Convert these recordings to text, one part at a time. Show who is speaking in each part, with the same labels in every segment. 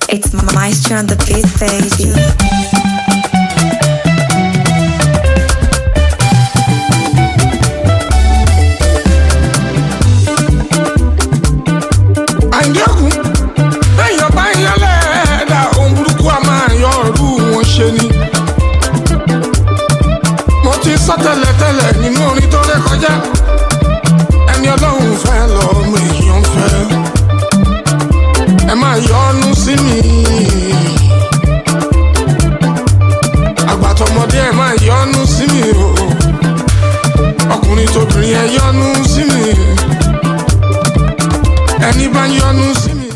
Speaker 1: It's Maestro on the beat, baby.
Speaker 2: àìdẹ́kùn lẹ́yìn ọba ìyálẹ̀ ẹ̀dá ohun burúkú a máa yọ ọ̀rú wọn ṣe ni. mo ti sọ tẹ́lẹ̀tẹ́lẹ̀ nínú orin tó ré kọjá ẹni ọlọ́run fẹ́ lọ́mọ èèyàn fẹ́ ẹ máa yọ́nú sí mi. àgbàtọ̀mọdé ẹ máa yọ́nú sí mi o ọkùnrin tóbìnrin ẹ yọ́nú sí mi ẹni bá yọ́nú sí mi.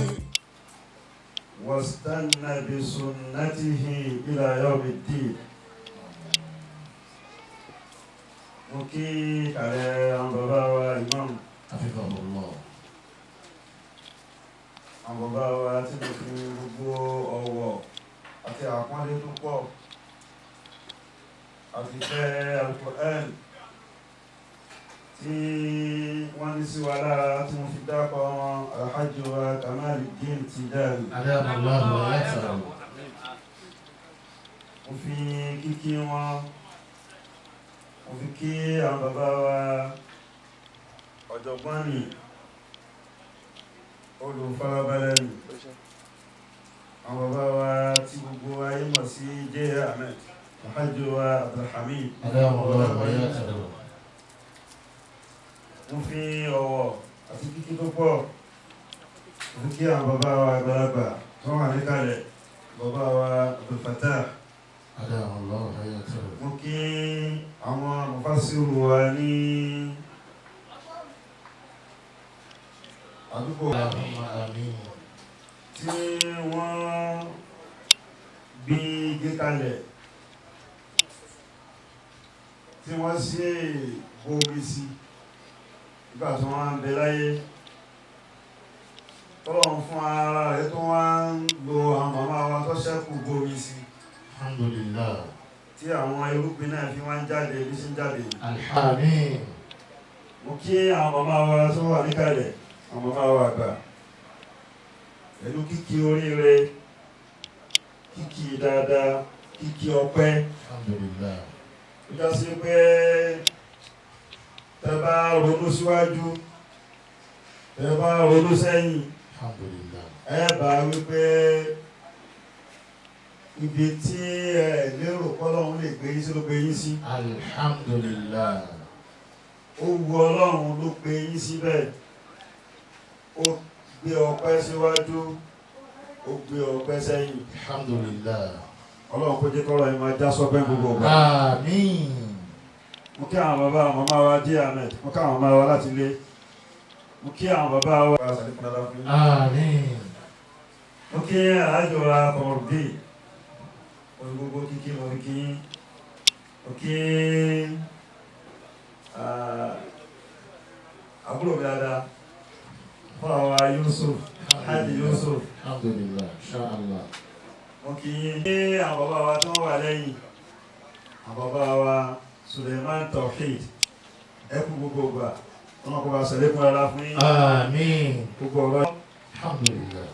Speaker 3: واستنى بسنته إلى يوم الدين. mo kí ààrẹ àwọn bàbá wa imam
Speaker 4: Hafizahullah.
Speaker 3: àwọn bàbá wa tí mo fi gbogbo ọ̀wọ̀ àti àpọ́nlé tó pọ̀ àti fẹ́ Al-Qur'an tí wọ́n ní sí wa lára tí mo fi dákọ̀ wọn Alhaji wa Kamaluddin Tijani.
Speaker 4: Adamallahu wa yassaru.
Speaker 3: mo fi kíkí wọn mo fi kí àwọn bàbá wa ọ̀jọ̀gbọ́n ni olùfarabalẹ̀ ni àwọn bàbá wa tí gbogbo ayé mọ̀ sí J. Ahmed Alhaji wa Abdulhamid.
Speaker 4: Adamallahu wa yassaru.
Speaker 3: mo fi ọ̀wọ̀ àti kíkí tó pọ̀ mo fi kí àwọn bàbá wa àgbàlagbà tó wà níkàlẹ̀ bàbá wa Abdulfatah.
Speaker 4: Adamallahu wa yassaru.
Speaker 3: mo kí àwọn mufasiru wa ní àdúgbò
Speaker 4: Allahumma amin.
Speaker 3: tí wọ́n bí gé kalẹ̀ tí wọ́n sì bomi sí nígbà tí wọ́n ń bẹ láyé tọ́lọ́run fún ara rẹ̀ tó wá ń lo àwọn màmá wa tó ṣẹ́kù bomi sí
Speaker 4: Alhamdulillah.
Speaker 3: tí àwọn irúgbìn náà fi wá ń jáde bí sí ń jáde.
Speaker 4: Amin.
Speaker 3: mo kí àwọn màmá wa tó wà níkàlẹ̀ àwọn màmá wa àgbà pẹ̀lú kíkí oríire kíkí dáadáa kíkí ọpẹ́.
Speaker 4: Alhamdulillah.
Speaker 3: ó já sí pé tẹ bá ronú síwájú tẹ bá ronú sẹ́yìn
Speaker 4: Alhamdulillah.
Speaker 3: ẹ bá wípé ibi tí ẹ lérò kọ́lọ́run lè gbé yín sí ló gbé yín sí.
Speaker 4: Alhamdulillah.
Speaker 3: ó wu Ọlọ́run ló gbé yín síbẹ̀ ó gbé ọpẹ́ síwájú ó gbé ọpẹ́ sẹ́yìn.
Speaker 4: Alhamdulillah.
Speaker 3: Ọlọ́run kó jẹ́ kọ́rọ̀ yín máa já sọ́pẹ́ gbogbo ọgbà.
Speaker 4: Amin.
Speaker 3: mo kí àwọn bàbá àwọn màmá wa J. Ahmed mo kí àwọn màmá wa láti ilé mo kí àwọn bàbá wa sàlékún dáadáa fún yín.
Speaker 4: Amin.
Speaker 3: mo kí àjọ wa kọ̀ọ̀dé orí gbogbo kíkí mo fi kí yín mo kí àbúrò mi dáadáa fún àwọn Yusuf Haji Yusuf.
Speaker 4: Alhamdulillah. Inshallah.
Speaker 3: mo kí yín ní àwọn bàbá wa tí wọ́n wà lẹ́yìn àwọn bàbá wa Suleiman Tawhid ẹ kú gbogbo ọgbà wọn kò bá sàlékún dáadáa fún yín.
Speaker 4: Amin.
Speaker 3: gbogbo ọ̀rọ̀
Speaker 4: Alhamdulillah.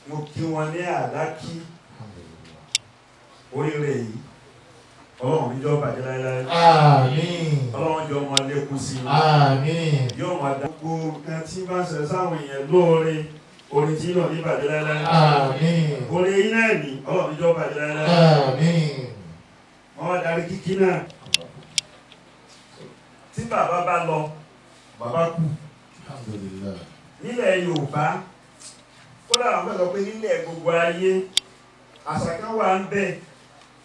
Speaker 3: mo kí wọn ní àdákí
Speaker 4: Alhamdulillah.
Speaker 3: oríire yìí Ọlọ́run níjọ́ bàjẹ́ láéláé.
Speaker 4: Amin.
Speaker 3: Ọlọ́run jọ wọn lékún sí i.
Speaker 4: Amin.
Speaker 3: yóò máa dá gbogbo nǹkan tí bá ń ṣẹlẹ̀ sáwọn èèyàn lóore orin tí náà ní bàjẹ́ láéláé.
Speaker 4: Amin.
Speaker 3: orin yìí náà ní Ọlọ́run níjọ́ bàjẹ́ láéláé.
Speaker 4: Amin.
Speaker 3: wọ́n wá darí kíkí náà tí bàbá bá lọ bàbá kú.
Speaker 4: Alhamdulillah.
Speaker 3: nílẹ̀ Yorùbá kódà àwọn fẹ́ sọ pé nílẹ̀ gbogbo ayé àṣà kan wà ń bẹ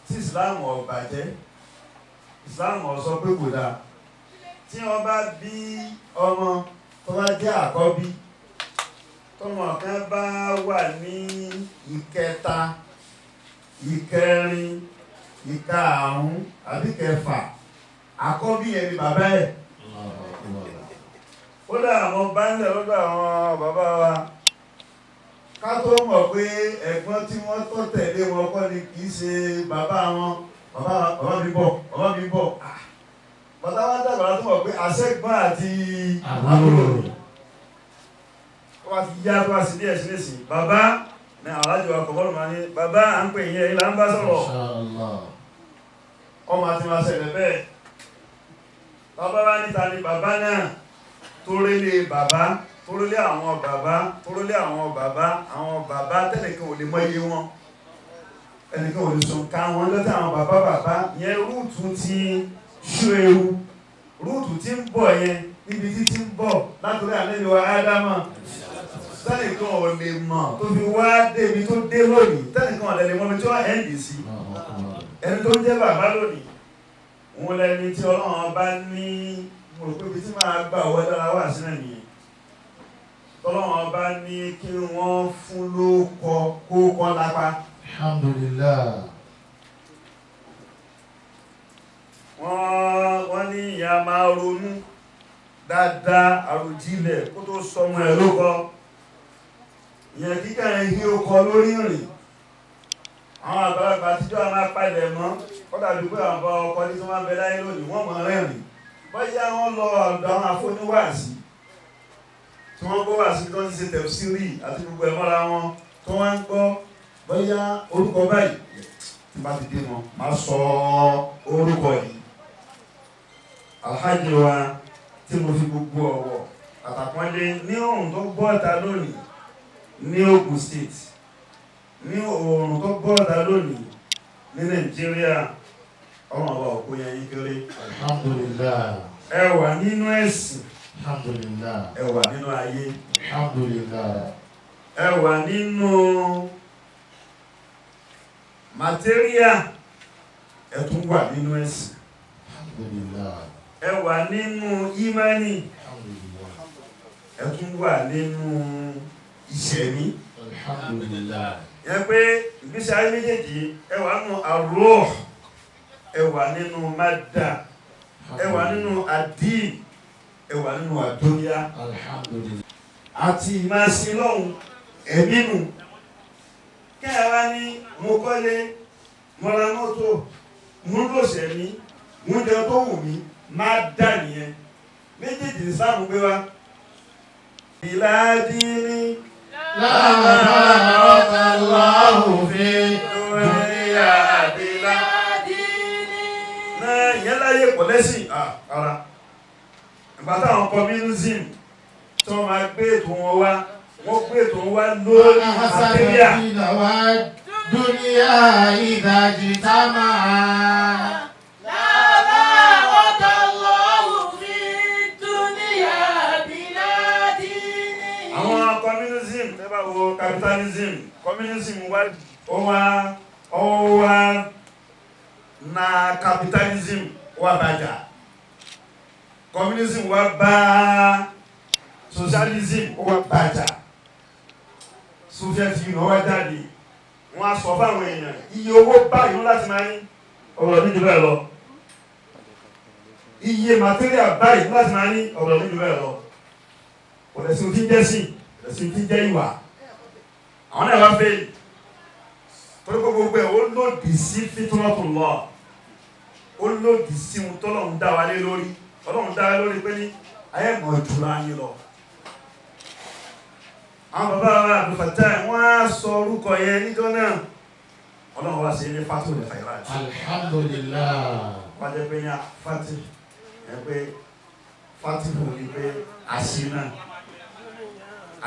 Speaker 3: tí Islam ò bàjẹ́ Islam ò sọ pé kò dáa tí wọ́n bá bí ọmọ tó bá jẹ́ àkọ́bí tọmọ kan bá wà ní ìkẹta ìkẹrin ìkarùn-ún àbí kẹfà àkọ́bí yẹn ni bàbá ẹ̀. kódà àwọn báńlẹ̀ lọ́dọ̀ àwọn bàbá wa ká tó mọ̀ pé ẹ̀gbọ́n tí wọ́n tó tẹ̀lé wọn kọ́ ni kì í ṣe bàbá wọn bàbá mi bọ̀ bàbá wa dàgbà tó mọ̀ pé àṣẹ́gbọ́n àti àbúrò wọ́n ti yá tó wá sí díẹ̀ sí lẹ́sìn bàbá ní àwọn alájọ akọ̀bọ́ọ̀lù máa ní bàbá à ń pè yẹn ilá ń bá sọ̀rọ̀ ọmọ àti máa ṣẹlẹ̀ bẹ́ẹ̀ bàbá bá níta ni bàbá náà tó rélé bàbá tó rélé àwọn bàbá tó rélé àwọn bàbá tẹ́nìkan ò lè mọ iye wọn ẹnìkan ò lè sọ ká wọn lọ́tí àwọn bàbá yẹn rúùtù ti Soewu rúùtù tí ń bọ̀ yẹn níbi tí ti ń bọ̀ látòrí àlejò Ádámà tẹ́nìkan ò lè mọ̀ tó fi wá débi tó dé lónìí tẹ́nìkan ò lè mọ̀ bí tí wọ́n ẹ́ndì sí ẹni tó jẹ́ bàbá lónìí òun lẹni tí Ọlọ́run bá ní mo rò pé bí tí máa gbà owó dára wà sílẹ̀ nìyẹn tọ́lọ́run bá ní kí wọ́n fún lóko kó kọ́ lápá.
Speaker 4: Alhamdulillah.
Speaker 3: Wọ́n ní ìyá máa ronú dáadáa àròjinlẹ̀ kó tó sọmọ ẹ̀ lóko ìyẹn kíkà ẹ̀hí ó kọ lórí rìn àwọn àgbàlagbà tíjọ́ a máa palẹ̀ mọ́ ó dàbí pé àwọn ọkọ̀ ní tó máa bẹ láyé lónìí wọ́n mọ̀ rẹ́rìn bóyá wọ́n lọ ọ̀dọ̀ àwọn afọ́níwàásí tí wọ́n gbọ́ wàásí tó ń ṣe tẹ̀síìrì àti gbogbo ẹ̀mọ́ra wọn tó wọ́n ń gbọ́ bóyá orúkọ báyìí tí bá ti dé wọn máa sọ orúkọ yìí alhaji wa tí mo fi gbogbo ọ̀wọ̀ àtàpọ́nlé ní ohun tó gbọ́ ọ̀tá lónìí ní Ogun State ní oòrùn tó gbọ́ọ̀dá lónìí ní Nàìjíríà ọmọ ọba òkú yẹn yí kéré.
Speaker 4: Alhamdulillah.
Speaker 3: Ẹ wà nínú ẹ̀sìn.
Speaker 4: Alhamdulillah.
Speaker 3: Ẹ wà nínú ayé.
Speaker 4: Alhamdulillah.
Speaker 3: Ẹ wà nínú màtíríà. Ẹ tún wà nínú ẹ̀sìn.
Speaker 4: Alhamdulillah.
Speaker 3: Ẹ wà nínú ìmánì.
Speaker 4: Alhamdulillah.
Speaker 3: Ẹ tún wà nínú ìṣẹ̀mí.
Speaker 4: Alhamdulillah.
Speaker 3: Yẹn pé ìgbésí ayé méjèèjì ẹ wà nínú ar-ruh, ẹ wà nínú madda, ẹ wà nínú ad-din, ẹ wà nínú ad-dunya.
Speaker 4: Alhamdulillah.
Speaker 3: Àti ìmáṣe lọ́hùn ẹ̀mí nù. Kí ẹ wá ní mo kọ́lé, mo ra mọ́tò, mo ń lòṣẹ̀ mí, mo ń jẹ tó wù mí, máa dà nìyẹn. Méjèèjì ní sáà mú gbé wá. Ìlàdí
Speaker 4: La barakallahu fi
Speaker 3: dunya àdìlá. Náà ìyẹn láyé pọ̀ lẹ́sìn ara. Ìgbà táwọn communism tí wọ́n máa gbé ètò wọn wá, wọ́n gbé ètò wọn wá lórí àtẹ́ríà.
Speaker 4: Dunya ìdájì támà. Communism wá na capitalism wá bàjá. Communism wá bá socialism wá bàjá. Soviet Union wá jáde. Wọ́n á sọ fáwọn èèyàn iye owó báyìí láti máa ní ọ̀rọ̀ níjú bẹ́ẹ̀ lọ. Iye material báyìí láti máa ní ọ̀rọ̀ níjú bẹ́ẹ̀ lọ. Ọ̀dẹ̀sìn tí ń jẹ́ sí, ọ̀dẹ̀sìn tí ń jẹ́ ìwà. Àwọn náà wá fẹ́ torí gbogbo ẹ̀ ó lòdì sí fitratullah, ó lòdì sí ohun tọ́lọ́run dá wa lé lórí. Ọlọ́run dá wa lórí pé ní ayé mọ̀ jùlọ ayé lọ. Àwọn bàbá wa àdùfàtà wọ́n á sọ orúkọ yẹn níjọ́ náà. Ọlọ́run wá sí ní Fatul Khairat. Alhamdulillah.
Speaker 3: Wọ́n jẹ́ pé ní Fatih ẹ pé Fatihu ni pé àṣínà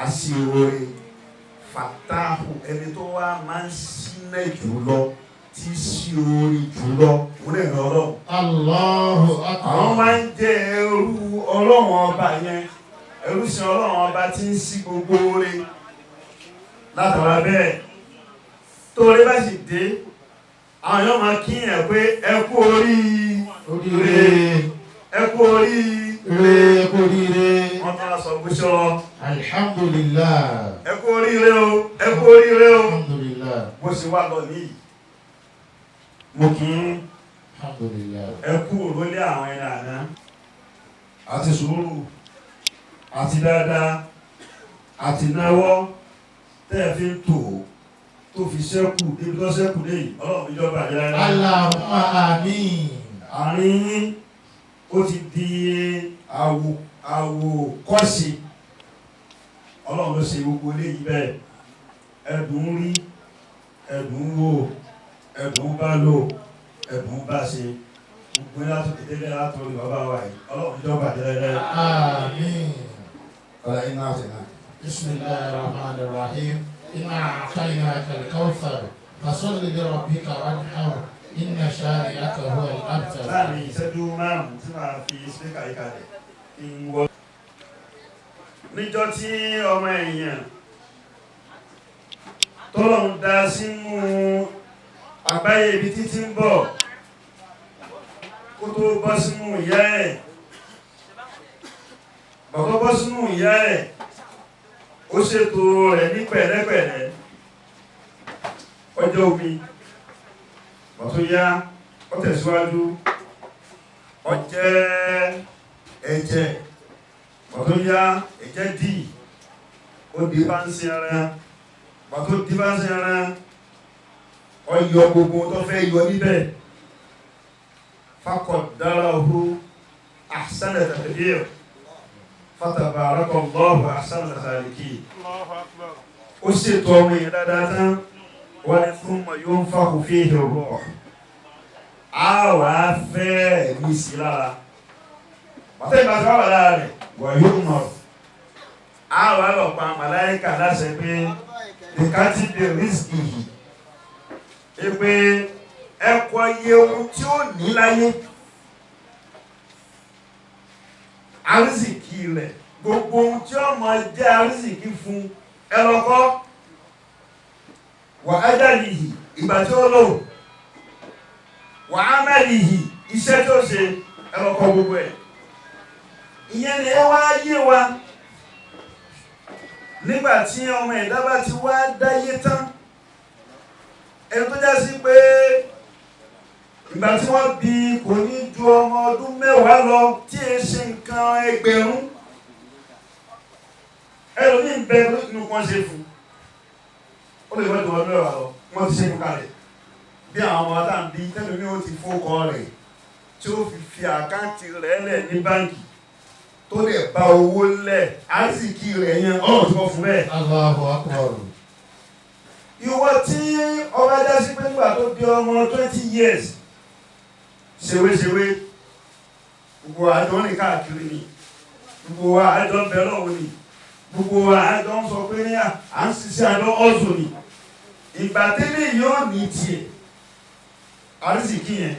Speaker 3: àṣìwòrè Fatahu ẹni tó wá máa ń ṣínà jùlọ tí sí orí jùlọ wọ́n lè rán Ọlọ́run.
Speaker 4: Allahu akbar.
Speaker 3: Àwọn máa ń jẹ́ ẹrú Ọlọ́run ọba yẹn, ẹrú sí Ọlọ́run ọba tí ń sí gbogbo oore. Látara bẹ́ẹ̀ tó orí bá sì dé àwọn yóò máa kíyàn pé ẹ kú oríire, ẹ kú oríire. Wọ́n tán sọ búṣọ́.
Speaker 4: Alhamdulillah.
Speaker 3: Ẹ kú oríire o, ẹ kú oríire o.
Speaker 4: Alhamdulillah.
Speaker 3: Bó ṣe wá lọ ní mo kí ń
Speaker 4: Alhamdulillah.
Speaker 3: ẹ kú òrólé àwọn ẹni àná àti sùúrù àti dáadáa àti náwọ́ tẹ́ẹ̀ fi ń tó fi ṣẹ́kù débi tó ṣẹ́kù dé yìí Ọlọ́run ìjọba àjẹ́
Speaker 4: Allahumma àmín.
Speaker 3: àárín yín ó ti di àwòkọ́ṣe Ọlọ́run ló ṣe gbogbo eléyìí bẹ́ẹ̀ ẹ ẹ̀dùn rí ẹ̀dùn wò ẹ̀dùn bá lò ẹ̀dùn bá ṣe gbogbo ẹ̀ láti kékeré látọ̀rí bàbá wa yìí ọlọ́run ìjọba jẹ́rẹ́.
Speaker 5: Àmín.
Speaker 2: ọ̀la iná ọ̀sẹ̀ náà.
Speaker 5: Bismillahir Rahmanir Rahim. Inna a'tainaka al-kawthar fasalli li rabbika wanhar inna shani'aka huwal abtar.
Speaker 3: láàrin ìṣẹ́jú márùn-ún tí màá fi spíkà yìí kalẹ̀ kí n wọ. níjọ́ tí ọmọ èèyàn tọ́lọ́run dá sínú àgbáyé ibi títí ń bọ̀ kó tó bọ́ sínú ìyá ẹ̀ bàbá bọ́ sínú ìyá ẹ̀ ó ṣètò rẹ̀ ní pẹ̀lẹ́pẹ̀lẹ́ ọjọ́ omi bàtó yá ó tẹ̀síwájú ọjẹ́ ẹ̀jẹ̀ bàtó yá ẹ̀jẹ̀ dì ó di bá ń sin ara bàtó di bá ń sin ara ọyọ gbogbo tó fẹ́ yọ níbẹ̀ faqaddarahu ahsana taqdir fatabarakallahu ahsanul khaliqin ó ṣètò ọmọ yẹn dáadáa tán wọ́n ní thumma yunfakhu fihi ruh a wà á fẹ́ ẹ̀mí sí lára bàtà ìbáṣọ́ wà lára rẹ̀ wà yóò mọ̀ a wà á lọ pa màláíkà láṣẹ pé ìkàtí bí rísìkì yìí pé ẹ̀kọ́ iye ohun tí ó ní láyé àrísìkì rẹ̀ gbogbo ohun tí ó máa jẹ́ àrísìkì fún ẹlọ́kọ́ wà ájàlìhì ìgbà tí ó lò wà ámàlìhì iṣẹ́ tí ó ṣe ẹlọ́kọ́ gbogbo ẹ̀ ìyẹn ni ẹ wá yé wa nígbà tí ọmọ ẹ̀dá bá ti wá dáyé tán ẹni tó já sí pé ìgbà tí wọ́n bí kò ní ju ọmọ ọdún mẹ́wàá lọ tí è ṣe nǹkan ẹgbẹ̀rún ẹlòmí ń bẹ nínú kan ṣe fún ó lè wọ́n ju ọdún mẹ́wàá lọ wọ́n ti ṣe fún kalẹ̀ bí àwọn ọmọ àtàbí tẹ́lómi ó ti fókọ rẹ̀ tí ó fi àkáǹtì rẹ̀ lẹ̀ ní báǹkì tó lè bá owó lẹ̀ àrísìkí rẹ̀ yẹn ọ̀rọ̀ tó fún bẹ́ẹ̀.
Speaker 5: Allahu akbar.
Speaker 3: ìwọ tí ọba já sí pé nígbà tó di ọmọ 20 years ṣèwéṣèwé gbogbo àjọ ní káàkiri ni gbogbo àjọ bẹ̀rẹ̀ òun ni gbogbo àjọ ń sọ pé ní à ń ṣiṣẹ́ àjọ ọ̀zọ̀ ni ìgbà tẹ́lẹ̀ yóò ní tiẹ̀ àrísìkí yẹn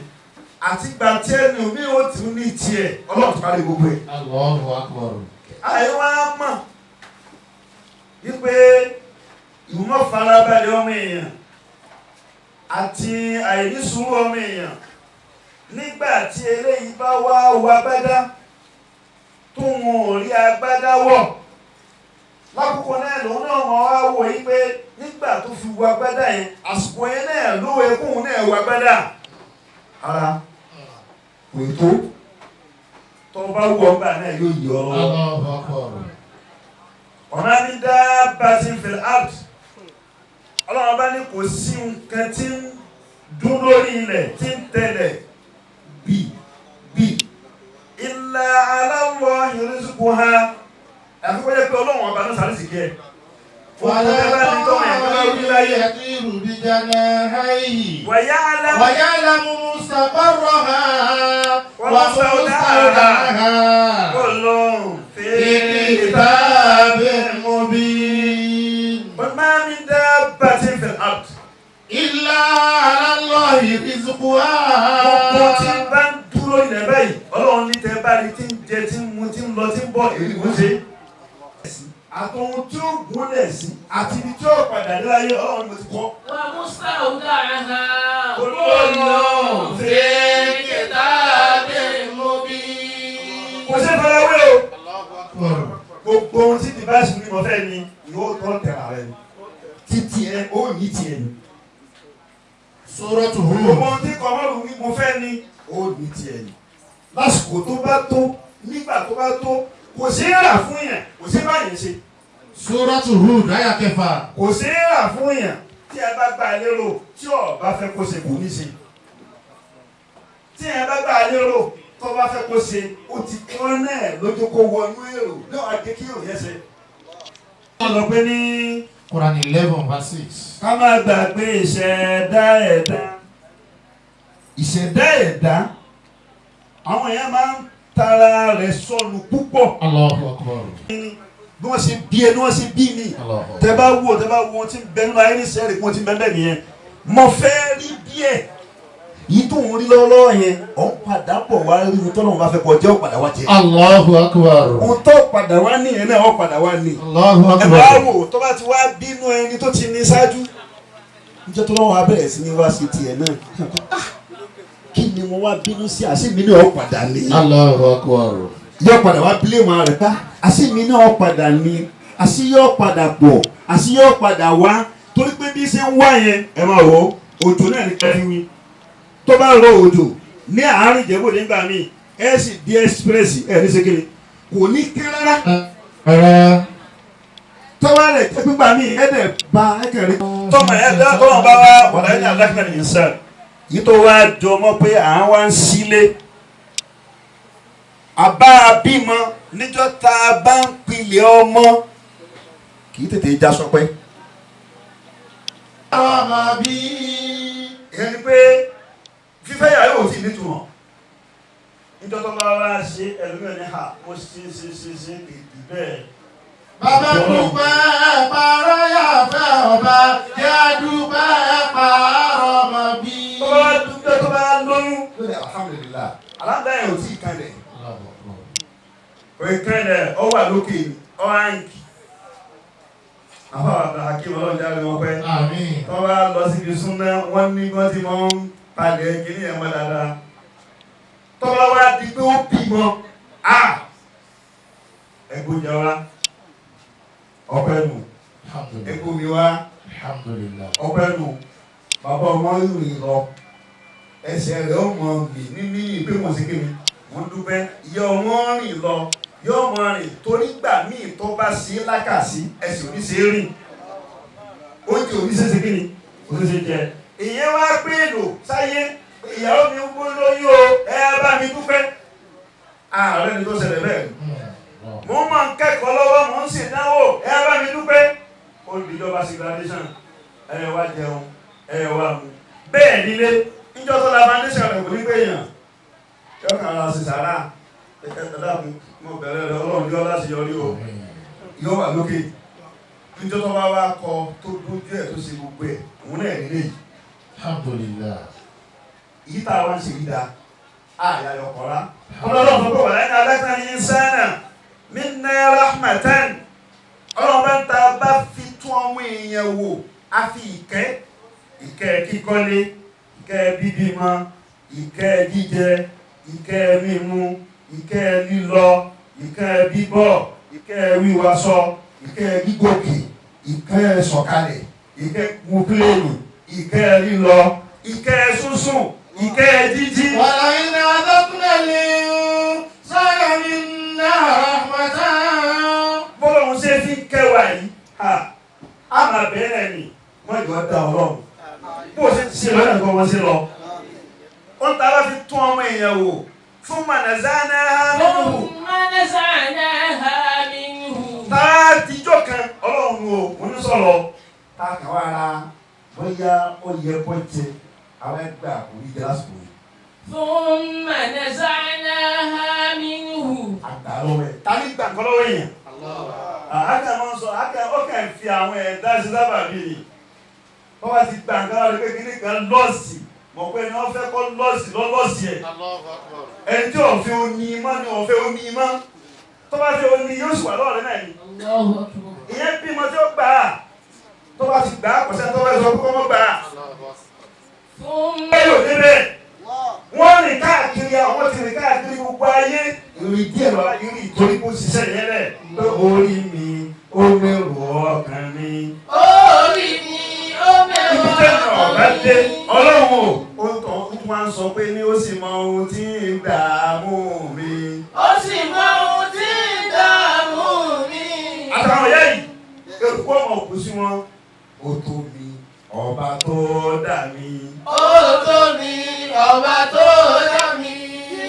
Speaker 3: àti ìgbà tí ẹni omi ó ti ní tiẹ̀ ọlọ́run ti parí gbogbo ẹ̀.
Speaker 5: Allahu akbar.
Speaker 3: àìwá mọ̀ wípé ìmọ̀ farabalẹ̀ ọmọ èèyàn àti àìnísùúrù ọmọ èèyàn nígbà tí eléyìí bá wá wọ agbádá tó wọn ò rí agbádá wọ̀ lákòókò náà lòun náà wọ́n wá wò yí pé nígbà tó fi wọ agbádá yẹn àsìkò yẹn náà ló ẹkùn náà wọ agbádá ara kò tó tó bá wọ ọgbà náà yóò yọ ọ.
Speaker 5: Allahu akbar.
Speaker 3: ọ̀nà mi dá batin fil ard ọlọ́run bá ní kò sí nǹkan tí ń dún lórí ilẹ̀ tí ń tẹ̀lẹ̀ bí illa ala Allahi rizquha àfikún yẹ pé ọlọ́run ọba ló sáré sì kí ẹ.
Speaker 5: يطير بجناحيه
Speaker 3: ويعلم
Speaker 5: مستقرها
Speaker 3: ومستودعها كل
Speaker 5: في كتاب مبين
Speaker 3: وما من دابة في الأرض
Speaker 5: إلا على الله رزقها.
Speaker 3: gbogbo tí ń bá ń dúró ilẹ̀ báyìí ọlọ́run ní tẹ́ bá rí tí ń jẹ tí ń mu tí ń lọ tí ń bọ̀ èyí kò ṣe. àtọ̀hún tí ó gúnlẹ̀ sí àti ibi tí ó padà dé láyé ọlọ́run mo ti kọ́.
Speaker 6: wà mustawda'aha
Speaker 3: olóòlò
Speaker 5: في كتاب مبين.
Speaker 3: kò ṣe farawé o.
Speaker 5: الله أكبر.
Speaker 3: gbogbo ohun tí dìbáṣì ní mo fẹ́ ni yóò tọ́ tẹ̀ra rẹ ni títí ẹ ó ní tiẹ̀ ni.
Speaker 5: سورة
Speaker 3: gbogbo
Speaker 5: هود.
Speaker 3: ohun tí kọ́mọ́rù ní mo fẹ́ ni ó ní tiẹ̀ ni. lásìkò tó bá tó nígbà tó bá tó kò sí rà fún yẹn kò sí báyìí ṣe.
Speaker 5: سورة هود آية كفا.
Speaker 3: kò sí rà fún yẹn tí ẹ bá gbà lérò tí ò bá fẹ́ kó ṣe kò ní ṣe. tí ẹ bá gbà lérò tó bá fẹ́ kó ṣe ó ti kọ́ náà lójú kó wọnú èrò náà á jẹ́ kí èrò yẹn ṣe. wọ́n lọ pé ní
Speaker 5: Quran 11 verse 6.
Speaker 4: ká má gbàgbé ìṣẹ̀dá ẹ̀dá. ìṣẹ̀dá ẹ̀dá àwọn èèyàn máa ń tara rẹ̀ sọnù púpọ̀.
Speaker 5: Allahu Akbar.
Speaker 4: bí wọ́n ṣe bí ẹ ní wọ́n ṣe bí mi. tẹ́ bá wo wọn ti bẹ nínú ayé ní sẹ́ẹ̀rì kí wọ́n ti bẹ bẹ́ẹ̀ nìyẹn. mo fẹ́ rí díẹ̀ yìí tó ń rí lọ́wọ́lọ́wọ́ yẹn ọ̀ ń padà bọ̀ wá rí ohun tó lọ́wọ́ bá fẹ́ kọjá ọ̀ padà wá jẹ.
Speaker 5: Allahu Akbar.
Speaker 4: ohun tó padà wá nìyẹn náà ọ̀ padà wá ní.
Speaker 5: Allahu
Speaker 4: ẹ
Speaker 5: Akbar.
Speaker 4: bá wò tó bá ti wá bínú ẹni tó ti ní ṣáájú níjẹ́ tó lọ́wọ́ abẹ́rẹ́ sí ní wá sí tiẹ̀ náà kí ni mo wá bínú sí àṣìmí náà ọ̀ padà ní.
Speaker 5: Allahu Akbar.
Speaker 4: yọ padà wá bílé wọn rẹ̀ ká àṣìmí náà ọ̀ padà ní àṣìyọ́ padà pọ̀ àṣìyọ́ padà wá torí pé bí ṣe ń wá yẹn ẹ máa wò òjò náà ní kẹfí wí tó bá rọ òjò ní àárín Ìjẹ̀bú nígbà míì ẹ sì di express ẹ ní sekele kò ní kí rárá tọ́wọ́ rẹ̀ jẹ́ pípa míì ẹ dẹ̀ ba ẹkẹrẹ. tọ́mọ ẹ dá tọ́mọ bá wá wàlá ẹni alákìlá nìyẹn sá yìí tó wá jọ mọ́ pé à ń wá ń sílé àbá bímọ níjọ́ tá a bá ń pilẹ̀ ọmọ kì í tètè já sọpẹ́.
Speaker 5: Ọmọ bí.
Speaker 4: ìyẹn ni pé fífẹ́ yàrá yóò sì nítumọ̀ níjọ́ tó bá wá ṣe ẹlòmíràn ní ha mo ṣe kìkì bẹ́ẹ̀.
Speaker 5: Bàbá dúpẹ́ pààrọ̀ yàfẹ́ ọba jẹ́ dúpẹ́ pààrọ̀ ọmọ bí.
Speaker 4: tó bá dúpẹ́ tó bá lóyún lórí alhamdulillah aláǹdáyà ò tí ì kan rẹ̀ òye kan rẹ̀ ọ wà lókè ọ àǹkì àwọn àbàkí ọlọ́jà rẹ̀ wọ́n pẹ́
Speaker 5: Àmín.
Speaker 4: tó bá lọ síbi súnná wọ́n ní wọ́n ti mọ́ ń palẹ̀ kìíní ẹ̀ mọ́ dáadáa tó bá wá di pé ó bímọ ẹgbóúnjẹ wa ọpẹ́ nù ẹgbómi wa
Speaker 5: Alhamdulillah.
Speaker 4: ọpẹ́ nù bàbá ọmọ rìn lọ ẹsẹ̀ rẹ̀ ó mọ gbè níní ìpé wọn sí kéde wọn dúpẹ́ ìyá ọmọ rìn lọ yóò mọ rìn torí gbà míì tó bá sí lákàsí ẹsẹ̀ òní ṣe rìn oúnjẹ òní ṣe kéde òní ṣe jẹ ìyẹn wá pé èlò sáyé ìyàwó mi ń gbó lóyún o ẹ bá mi dúpẹ́ ààrẹ ni tó ṣẹlẹ̀ bẹ́ẹ̀ mo máa ń kẹ́kọ̀ọ́ lọ́wọ́ mo ń ṣèdánwò ẹ bá mi dúpẹ́ olùdíjọba sí graduation ẹ wá jẹun ẹ wá mu bẹ́ẹ̀ nílé níjọ́ tó la foundation rẹ̀ kò ní gbé yàn yọ kàn án sí sàrà ẹ̀ẹ́dá mo bẹ̀rẹ̀ rẹ̀ ọlọ́run yọ láti yọrí o yọ wà lókè níjọ́ tó bá wá kọ tó dójú ẹ̀ tó ṣe gbogbo ẹ̀ òun náà nílé yìí.
Speaker 5: Alhamdulillah.
Speaker 4: yìí tá a wá ń ṣe yìí dá àyà yọ kọ́ra ọlọ́run tó kọ̀ wà lẹ́yìn alákàn yín sánà minna rahmatan ọlọ́run bá ń ta bá fi tún ọmọ èèyàn wò á fi ìkẹ́ kíkọ́lé ìkẹ́ bíbímọ ìkẹ́ jíjẹ ìkẹ́ mímu ìkẹ́ lílọ ìkẹ́ bíbọ̀ ìkẹ́ wíwaṣọ ìkẹ́ gígòkè ìkẹ́ sọ̀kalẹ̀ ìkẹ́ mupléènì ìkẹ́ lílọ ìkẹ́ súnsùn ìkẹ́ jíjí.
Speaker 5: Wàlá iná adọ́kùnrin sọ́yà mi náà rahmatan.
Speaker 4: bọ́lá òun ṣe fi kẹwàá yìí a máa bẹ̀rẹ̀ ni wọ́n jọ da ọlọ́run bó o ṣe ti ṣe lọ́dọ̀ nǹkan wọn ṣe lọ. wọ́n ta bá fi tún ọmọ èèyàn wò fún mànàzánà nínú. tá a dijọ́ kan ọlọ́run o onísọ̀rọ̀ tá a kàn wá ara bóyá ó yẹ kó jẹ àwọn ẹgbẹ́ àkórí jẹ lásìkò yìí.
Speaker 6: ثم نزعناها منه.
Speaker 4: àgbà lọ́wọ́ ẹ̀ ta ní gbà nǹkan lọ́wọ́ èèyàn. àkà máa ń sọ ó kàn fi àwọn ẹ̀dá ṣe sábà bí ni wọ́n bá ti gbà nǹkan lọ́wọ́ pé kí ní kan lọ́ọ̀sì mọ̀ pé ní wọ́n fẹ́ kọ́ lọ́ọ̀sì lọ́ọ̀sì ẹ̀ ẹni tí òfin oní mọ́ ni òfin oní mọ́ tó bá fi oní yóò sì wà lọ́ọ̀rẹ́ náà ni ìyẹn bímọ tí ó gbà á tó bá ti gbà á kò sẹ́ni tó bá sọ pé kọ́ mọ́ gbà á. yóò débẹ̀ wọ́n rìn káàkiri àwọn ti rìn káàkiri gbogbo ayé ìrìn díẹ̀ lọ́la ìrìn ìtorí kó ṣiṣẹ́ yẹn lẹ̀ pé orí mi ó mẹ́rù ọkàn mi.
Speaker 6: Orí mi ó mẹ́rù
Speaker 4: ibi tẹ́lẹ̀ ọ̀gá dé ọlọ́run ó tọ́ ó tún wá ń sọ pé ní ó sì mọ ohun tí ń dààmú mi.
Speaker 6: ó sì mọ ohun tí ń dààmú mi.
Speaker 4: àtàwọn ìyá yìí eruku ọmọ òkú sí wọn ó tó mi ọba tó dà mí.
Speaker 6: Ó tó mi ọba tó dá mi.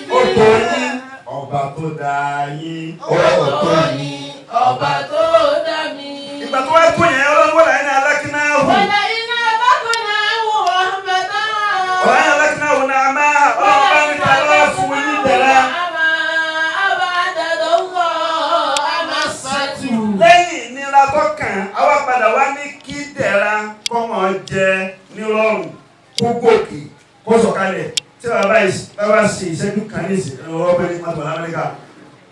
Speaker 4: ó tó yín ọba tó dá yín.
Speaker 6: Ó tó mi ọba tó dá mi.
Speaker 3: ìgbà tó wá tó yẹn ọlọ́run wọ́n láyé ní alákínáhù.
Speaker 6: ولئن أذقناه رحمة
Speaker 3: ọ̀rọ̀ yẹn alákínáhù náà máa ọlọ́run bá ní ká lọ́wọ́ fún wọn ní ìdẹ̀ra.
Speaker 6: أبعد ضراء مسته
Speaker 3: lẹ́yìn ìnira tó kàn àwa padà wá ní kí ìdẹ̀ra kọ́mọ jẹ nírọ̀rùn kó gòkè kó sọ̀kalẹ̀ tí bàbá ṣe ìṣẹ́jú kan ní ìsìn ọ̀rọ̀ ọ̀bẹ ní mọ́tò lamẹ́ríkà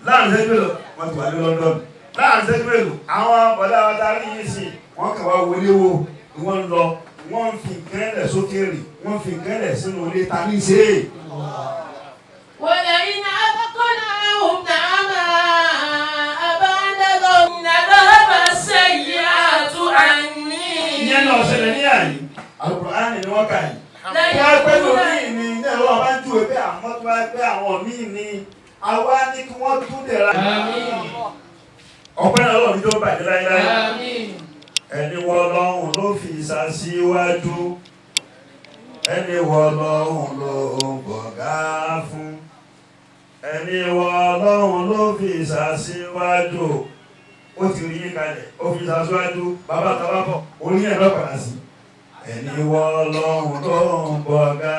Speaker 3: láàrin ìṣẹ́jú mélòó mọ́tò wà ní London láàrin ìṣẹ́jú mélòó àwọn bọ̀dá wa darí yìí sí wọ́n kàn wá wọlé wo wọ́n lọ wọ́n fi gẹ́lẹ̀ sókè rì wọ́n fi gẹ́lẹ̀ sínú ilé ta ní ṣe é.
Speaker 6: ولئن أذقناهم نعماء بعد ضراء ذهب السيئات عني.
Speaker 3: ìyẹn náà ṣẹlẹ̀ ní àyè Al-Qur'ani ni wọ́n kà yìí. wọ́n pẹ́ lórí ní ilé ọlọ́run bá ń ju ẹgbẹ́ àwọn tó bá gbé àwọn míì ní àwa ní kí wọ́n tún dẹ̀ra. ọ̀pẹ́ náà lọ́run tó bàjẹ́ láyéláyé. ẹni wọ́n lọ́hùn ló fi ìsàsíwájú ẹni wọ́n lọ́hùn ló ń gbọ̀gá fún ẹni wọ́n lọ́hùn ló fi ìsàsíwájú ó ti rí yín kalẹ̀ ó fi ìsàsíwájú bàbá tabapọ̀ orí ẹ̀ lọ́pàá sí ẹni wọ́n lọ́hùn ló ń gbọ̀gá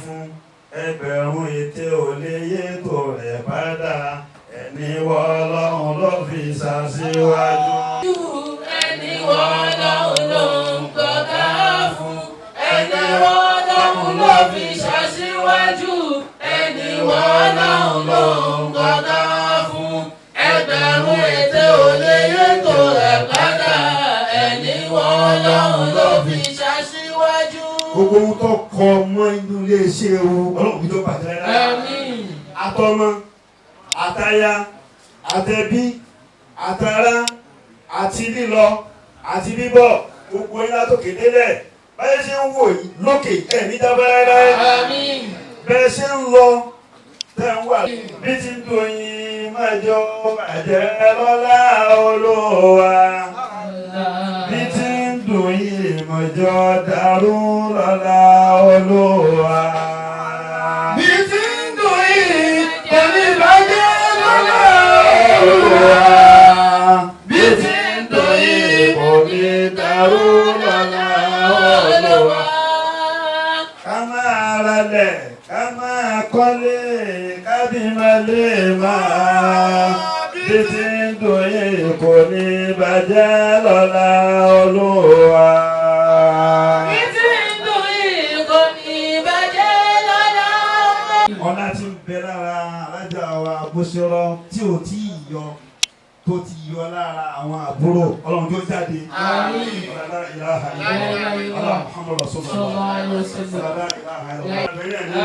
Speaker 3: fún ẹgbẹ̀rún ètè ò lè yé tó rẹ̀ padà ẹni wọ́n lọ́hùn ló fi ìsàsíwájú.
Speaker 6: ẹni wọ́n lọ́hùn ló ń gbọ̀gá fún ẹni wọ́n lọ́hùn ló fi ṣàṣìwájú ẹni wọ́n lọ́hùn ló ń gbọ̀gá fún ẹgbẹ̀rún ètè ò lè yé tó rẹ̀ padà ẹni wọ́n lọ́hùn ló fi ṣàṣìwájú.
Speaker 3: gbogbo ohun tó kọ mọ́ inú ilé iṣẹ́ o ọlọ́run tó bàjẹ́ rárá. àtọmọ àtaya àtẹbí àtàrà àti lílọ àti bíbọ̀ gbogbo yín látòkè délẹ̀ báyẹ̀ ṣe ń wò yìí lókè ẹ̀ ní dábẹ́rẹ́rẹ́ bẹ́ẹ̀ ṣe ń lọ tẹ̀ ń wà bí ti ń dùn yín máa jọ bàjẹ́ lọ́lá Olúwa bí ti ń dùn yín máa jọ dàrú lọ́lá Olúwa bí ti ń dùn yín kò ní bàjẹ́ lọ́lá Olúwa bí ti ń dùn yín kò ní dàrú lọ́lá Olúwa. ká máa ralẹ̀ ká máa kọ́lé ká bímọ lè máa bí ti ń dùn yín kò ní bàjẹ́ lọ́lá Olúwa.
Speaker 6: bí ti ń dùn yín kò ní bàjẹ́ lọ́lá Olúwa.
Speaker 3: ọ̀nà tí ń bẹ lára alájà wa Bóṣọ́rọ́ tí ò tí ì yọ tó ti yọ lára àwọn àbúrò ọlọ́run tó jáde.
Speaker 6: Àmín.
Speaker 3: ọ̀làlá ìlàhà ìlàlá Muhammad Rasulullah. ọ̀làlá ìlàhà ìlàlá.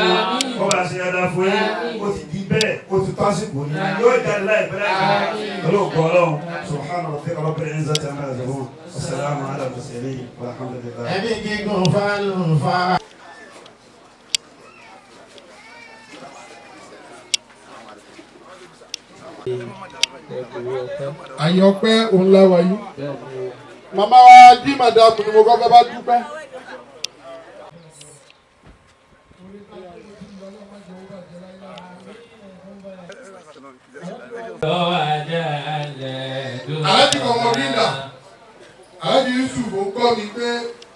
Speaker 3: ọba ṣe yàrá fún yín ó ti di bẹ́ẹ̀ ó ti tó àsìkò ní yóò jáde láìpẹ́ láìpẹ́ olóògbé ọlọ́run subhana rabbika rabbil izzati amma yasifun wassalamu ala al-mursalin walhamdulillah.
Speaker 5: ẹbí gígùn fálùfà. àyànpẹ́ òun láwa yìí. màmá wa dí màdàmù ni mo kọ́ fẹ́ bá dúpẹ́. aláàjì kan mọ ríńdà aláàjì Yusuf ó kọ́ mi pé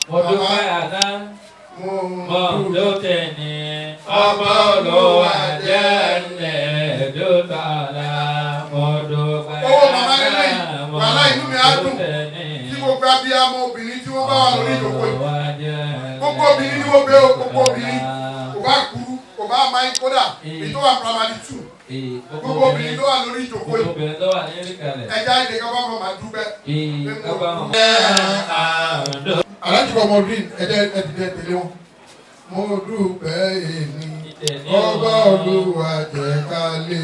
Speaker 7: mo dúpẹ́ àná
Speaker 5: mo
Speaker 7: lókè ní ọmọ olówó àjẹ́lẹ̀ dókàlà mo dúpẹ́
Speaker 5: owó màmá lélẹ́yìn wàhálà inú mi á dùn tí mo gba bí amọ obìnrin tí wọ́n bá wà lórí ìjókòó yìí gbogbo obìnrin ni mo gbé o gbogbo obìnrin kò bá kúrú kò bá máa ń kódà èyí tó wà primary 2 gbogbo obìnrin tó wà lórí ìjókòó yìí ẹja ìdè kan bá máa dúpẹ́. aláàjì kan mọ green ẹdìdẹ tẹ̀lé wọn mo dúpẹ́ èmi ọba Olúwa jẹ́ ká lè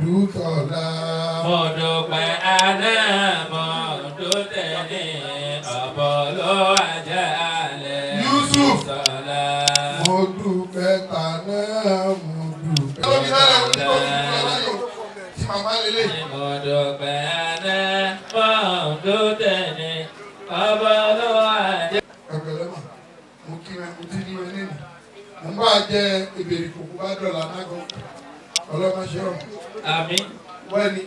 Speaker 5: dútọ̀lá.
Speaker 7: mo dúpẹ́ àná mo dúpẹ́ ní ọ̀bọ̀ olówó àjẹ́lẹ̀
Speaker 5: Yusuf
Speaker 7: dókàlà.
Speaker 5: mo dúpẹ́ tàná mo dúpẹ́. tí màmá lélẹ̀.
Speaker 7: mo dúpẹ́ àná mo dúpẹ́ ní ọ̀bọ̀ olówó àjẹ́lẹ̀.
Speaker 5: ẹgbẹ̀lẹ́mà mo kí ẹ mo ti ní ẹ nínú mo ń bá jẹ ìbèrè kòkó bá dọ̀là nágọ́ ọlọ́mọṣẹ́ ọ̀hún
Speaker 7: Àmín.
Speaker 5: wọ́n ní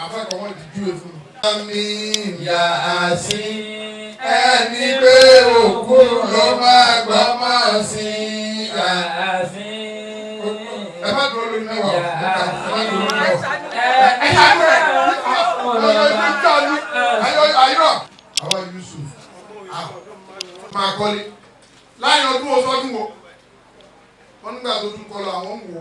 Speaker 5: àfẹ́kọ̀ọ́ wọn ti júwe fún mi Àmín Yàsín ẹni pé òkú ló máa gbọ́ mọ́ sí Yàsín. Ẹ má dúró lórí mẹ́wàá. Àwọn Yusuf máa kọ́lé láàrin ọdún ọsọdún wo wọ́n nígbà tó tún kọlọ àwọn ń wò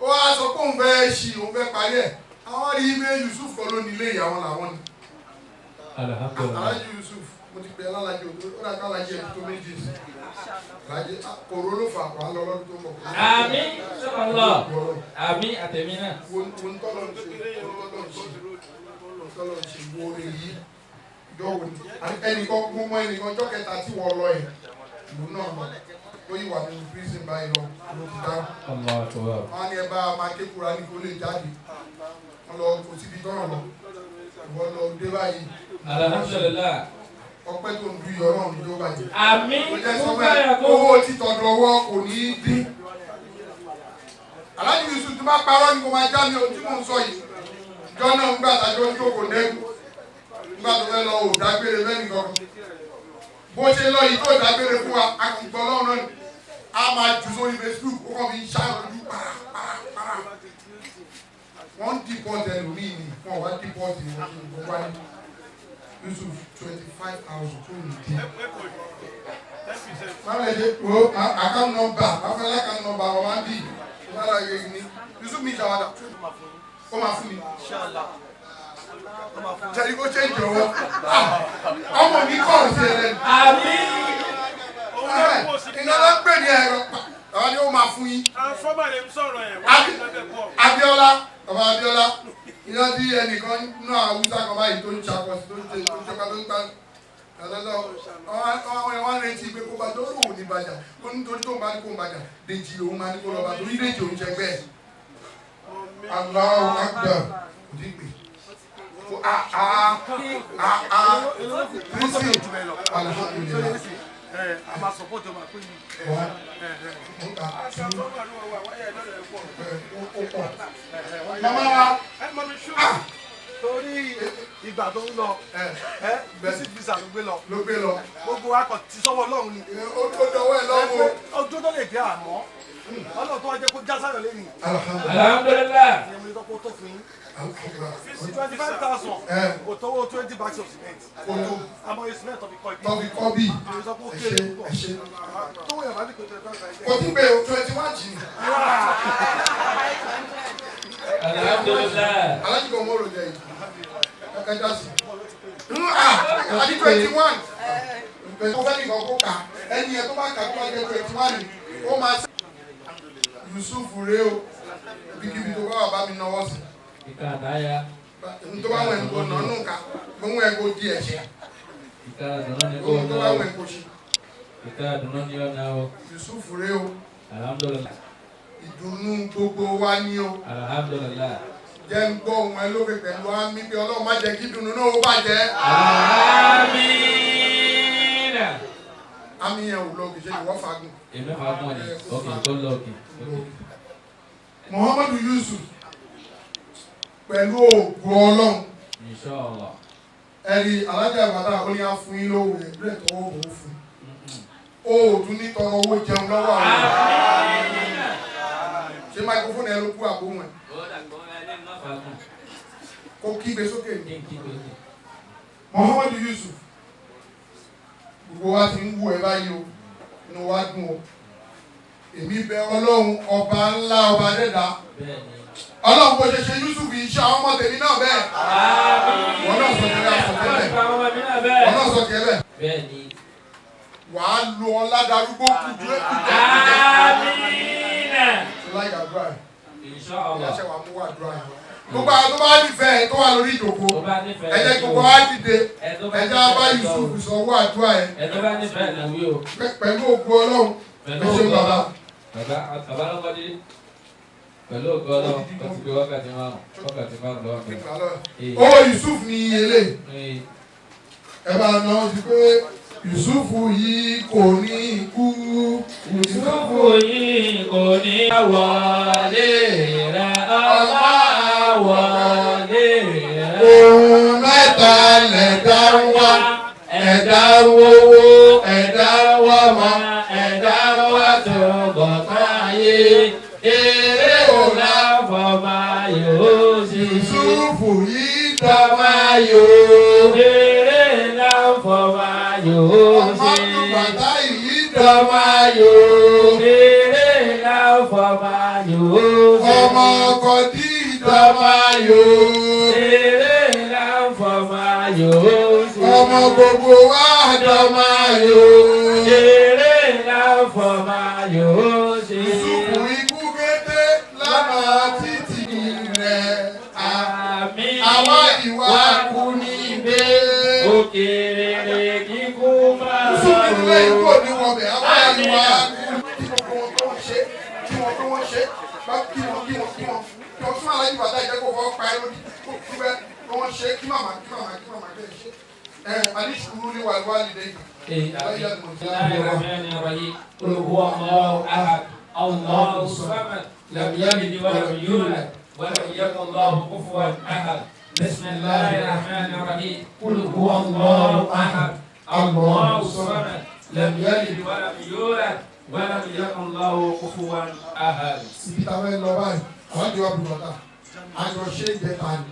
Speaker 5: ó wá sọ pé òun fẹ́ ṣí òun fẹ́ parí ẹ̀ àwọn rí ibẹ̀ Yusuf kọ́ ló nílé ìyàwó làwọn ni. Alájí Yusuf mo ti pè é lálàjì òdo ó dàgbà alájì ẹ̀ tó méjì sí alájì kòró ló fà wà lọ lọ́dún tó bọ̀.
Speaker 7: Àmín sọ́kànlọ́ àmín àtẹ̀mí náà.
Speaker 5: Wo ń tọ́lọ̀ ń ṣe wo rè yí jọ̀wọ́ ẹnìkan gbọmọ ẹnìkan ọjọ́ kẹta tí wọ́n lọ ẹ̀ ìlú náà lọ lóyún wà nínú prison báyìí lọ ló ti dá. Wọ́n ní ẹ bá máa ké kúra ní kó lè jáde wọ́n lọ kò síbi tọ́rọ̀ lọ wọ́n lọ dé báyìí.
Speaker 7: Alhamdulillah.
Speaker 5: Ọpẹ́ tó ń du iyọ̀ náà ní ló bàjẹ́.
Speaker 7: Àmín.
Speaker 5: Owó títọ́ dọwọ́ kò ní í dín. Aláàjì Yusuf tó bá parọ́ ni kò máa já mi ohun tí mò ń sọ yìí. Ìjọ náà ń gbà tàbí ó ń jókòó nẹ́gùn. Nígbà tó fẹ́ lọ ò dágbére mẹ́rin kan. Bó ṣe lọ yìí tó dágbére fún wa, a kò gbọ́ lọ́rùn náà ni. A máa jù sórí Facebook, ó kàn fi ń ṣáyọ̀ lójú para. Wọ́n ń dìpọ́tì ẹlòmíì ni, wọ́n wá dìpọ́tì wọn kí n gbọ́ wáyé. Yusuf 25,000 tó ní dí. Máa lè wo account number, máa fẹ́ account number wọn máa ń dì. Máa lọ yẹ ní Yusuf mi ṣàwádà. Ó máa fún mi. Jẹ́rí kó ṣe ń jọ̀wọ́. Ọmọ mi kọ̀ sí ẹlẹ́nu.
Speaker 7: Àmín.
Speaker 5: Iná ló ń pè ní ẹ̀rọ. Àwọn ni ó máa fún yín. Abíọ́lá, bàbá Abíọ́lá. Iná tí ẹnìkan náà Awúsá kan báyìí tó ń ṣàkọsí tó ń ṣe tó ń ṣọka tó ń gbà. Àtọ́jọ́ àwọn ẹ̀wọ̀n retí pé kó bá tó lóun ní bàjá. Ó ní torí tó ń bá ní kó ń bàjá. Dèjì òun máa ní kó lọ bá torí Dèjì òun jẹ bẹ́ẹ̀. Allahu Akbar. Òdìgbè.
Speaker 8: A máa support ọmọ àpò yìí.
Speaker 5: Mama wa.
Speaker 8: Torí ìgbà tó ń lọ, visit visa ló gbé lọ. Gbogbo wa kò ti sọ́wọ́ Ọlọ́run ni.
Speaker 5: Ó dọwọ́ ẹ̀ lọ́wọ́.
Speaker 8: Ọjọ́ tó lè dé àmọ́. Ọlọ́run tó wá jẹ́ kó já sáyọ̀ lẹ́yìn.
Speaker 7: Alhamdulillah.
Speaker 8: Ìyẹn mo ní kó tó fún yín. 25,000 kò tówó 20 bags of cement. Àmọ́ cement tó fi kọ́ ibi. Tówó yẹn bá ní kò tẹ̀
Speaker 5: Kò tí pé 21 jì ní.
Speaker 7: Alhamdulillah.
Speaker 5: Alájí kan mọ́rọ̀ jẹ́ yìí. Ẹja sí. Àdí 21. Mo fẹ́ nìkan kó kà. Ẹni ẹ̀ tó bá kà tó bá jẹ́ 21 ni. Ó máa ṣe. Yusuf rèé o. Ibikíbi tó bá wà bá mi náwó sí.
Speaker 7: Ìka àdáyà.
Speaker 5: Tó bá wẹ̀ ń kó nà nù ká. Mo ń wẹ̀ kó di ẹ̀ṣẹ̀.
Speaker 7: Ìka àdùnnà ni kò
Speaker 5: Ohun tó bá
Speaker 7: náà.
Speaker 5: wẹ̀ kó ṣe.
Speaker 7: Ìka àdùnnà ni ó náà o.
Speaker 5: Yusuf rèé o.
Speaker 7: Alhamdulillah.
Speaker 5: Ìdùnnú gbogbo wa ni o.
Speaker 7: Alhamdulillah.
Speaker 5: Jẹ́ ń gbọ́ ohun ẹ lókè pẹ̀lú àmì bí Ọlọ́run má jẹ́ kí ìdùnnú náà ó bàjẹ́.
Speaker 7: Àmín.
Speaker 5: Àmì yẹn ò lọ kì í ṣe ìwọ́ fagun.
Speaker 7: Èmi fagun ni. Ok, tó lọ òkè.
Speaker 5: Muhammadu Yusuf pẹ̀lú òògùn Ọlọ́run.
Speaker 7: Inshallah.
Speaker 5: Ẹ̀rí alájà ìbàdàn ó ní á fún yín lówó ẹ̀bílẹ̀ tó wọ́n bò ó fún. Ó tún ní tọrọ owó jẹun lọ́wọ́ àwọn ènìyàn. Ṣé máikrófóònù ẹ ló kú àbóhùn ẹ̀? Kó kígbe sókè ní. Muhammadu Yusuf gbogbo wa ti ń wú ẹ báyìí o inú wa dùn o. Èmi bẹ Ọlọ́run ọba ńlá ọba dẹ́dà. Ọlọ́run bó ṣe ṣe Yusuf yìí ṣe àwọn ọmọ tèmi náà bẹ́ẹ̀. Wọ́n náà sọ kẹ́lẹ́ àsọtẹ́lẹ̀. Wọ́n náà sọ kẹ́lẹ̀. Wàá lo ọlá darúgbó kùjú ẹ̀kújẹ́. Láì àdúrà ẹ̀. Ìyá ṣe wàá mú wà àdúrà ẹ̀. Gbogbo àwọn tó bá nífẹ̀ẹ́ tó wà lórí ìjòkó. Ẹ jẹ́ gbogbo wa dìde. Ẹ jẹ́ abá Yusuf sanwó àdúrà ẹ̀. Pẹ̀lú ògo Ọlọ́run. Ẹ ṣe bàbá.
Speaker 7: Bàbá lọ́kọ́ dé. Pẹ̀lú ògo Ọlọ́run, ó ti gbé wákàtí márùn-ún lọ́wọ́.
Speaker 5: Owó Yusuf ní ilé. Ẹ bá náà sí pé Yusuf yìí kò ní kú.
Speaker 7: Yusuf yìí kò ní wọlé rẹ̀, ọba wọlé rẹ̀.
Speaker 5: ẹ̀dá wowó ẹ̀dá wọ́mọ ẹ̀dá wàtò bọ̀tán ayé eré òlà fọmọ yòó sí. Yusufu yìí dọ́mọ yòó. Eré ńlá fọmọ yòó sí. Ọmọ bàtà yìí dọ́mọ yòó. Eré ńlá fọmọ yòó sí. Ọmọ kọ́dí dọ́mọ yòó. Eré ńlá fọmọ yòó sí. Ọmọ gbogbo wa dọ́mọ yòó. Eré ńlá fọmọ yòó sí. Yusufu ikú kété lọ́nà títì rẹ̀. Àmín. Àwa ìwà kú níbẹ̀. Òkèèrè kíkú máa ń lọ. Yusufu ilé ìkó ní wọn bẹ̀. Àwa ìwà kú. Kí wọ́n tó wọ́n ṣe. Kí wọ́n tó wọ́n ṣe. Kí wọ́n tún àlàyé bàtà ìjẹ́kọ̀ọ́ fọwọ́ pa ẹ́ lórí. Kí wọ́n ṣe. Kí màmá bẹ́ẹ̀ ṣe. Alishukuru ni walidayka.
Speaker 7: Bismillahirrahmanirrahim. Qul huwallahu ahad. Allahu samad. Lam yalid wa lam yulad wa lam yakul lahu kufuwan ahad. Bismillahirrahmanirrahim. Qul huwallahu ahad. Allahu samad. Lam yalid wa lam yulad wa lam yakul lahu kufuwan ahad.
Speaker 5: Síbi táwọn ẹ lọ báyìí, àwọn ìjọba bùrọ̀dá, àjọṣe ìjẹta ni.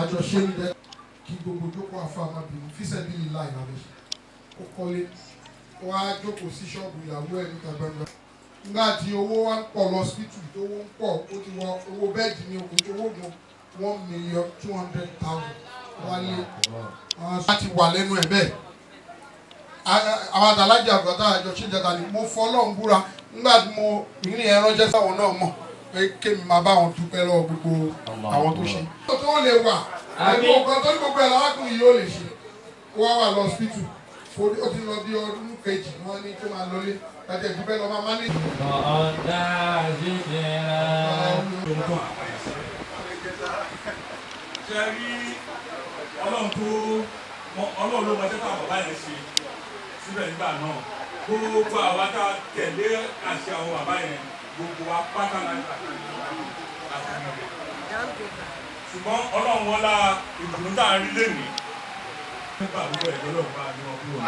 Speaker 5: Àjọṣe ìjẹta. Kí gbogbo jókòó àfàmàbìnrin fíṣẹ̀bí ìlà ìlànà ó kọ́lé ó wá jókòó sí ṣọ́ọ̀bù ìyàwó ẹ̀ níta gbangba. Nígbà tí owó wa ń pọ̀ lọ síbítù tó owó ń pọ̀ ó ti wọ owó bẹ́ẹ̀dì ní òkú owó gan $1,200,000 wálé wọ́n ti wà lẹ́nu ẹ̀ bẹ́ẹ̀. Àwọn àtàlájà àgbàtà àjọ ṣèjọba ni mo fọ́ Ọlọ́run búra nígbà tí mo ìrìn ẹ̀ ránṣẹ́ sáwọn náà mọ̀ pé kémi máa bá wọn dúpẹ́ lọ́wọ́ gbogbo àwọn tó ṣe. Tó lè wà àgbẹ̀ ọ̀kan tó ní gbogbo ẹ̀ lárákùnrin yóò lè ṣe wọ́n wà lọ hospital ó ti lọ bí ọdún kejì wọ́n ní kó máa lọlé láti ẹ̀dúpẹ́ lọ máa máa ní.
Speaker 7: Ọ̀dà àṣìṣẹ́ra.
Speaker 4: Ṣé rí Ọlọ́run ló mọ tẹ́tà bàbá yẹn ṣe síbẹ̀ nígbà náà gbogbo àwa tá a tẹ̀lé àṣẹ àwọn bàbá yẹn gbogbo wa pátá láti ṣùgbọ́n Ọlọ́run wọn la ìdùnnú tá a rí lẹ́nu nípa àbúrò ẹ̀ lọ́lọ́run bá a ní wọn kúrò.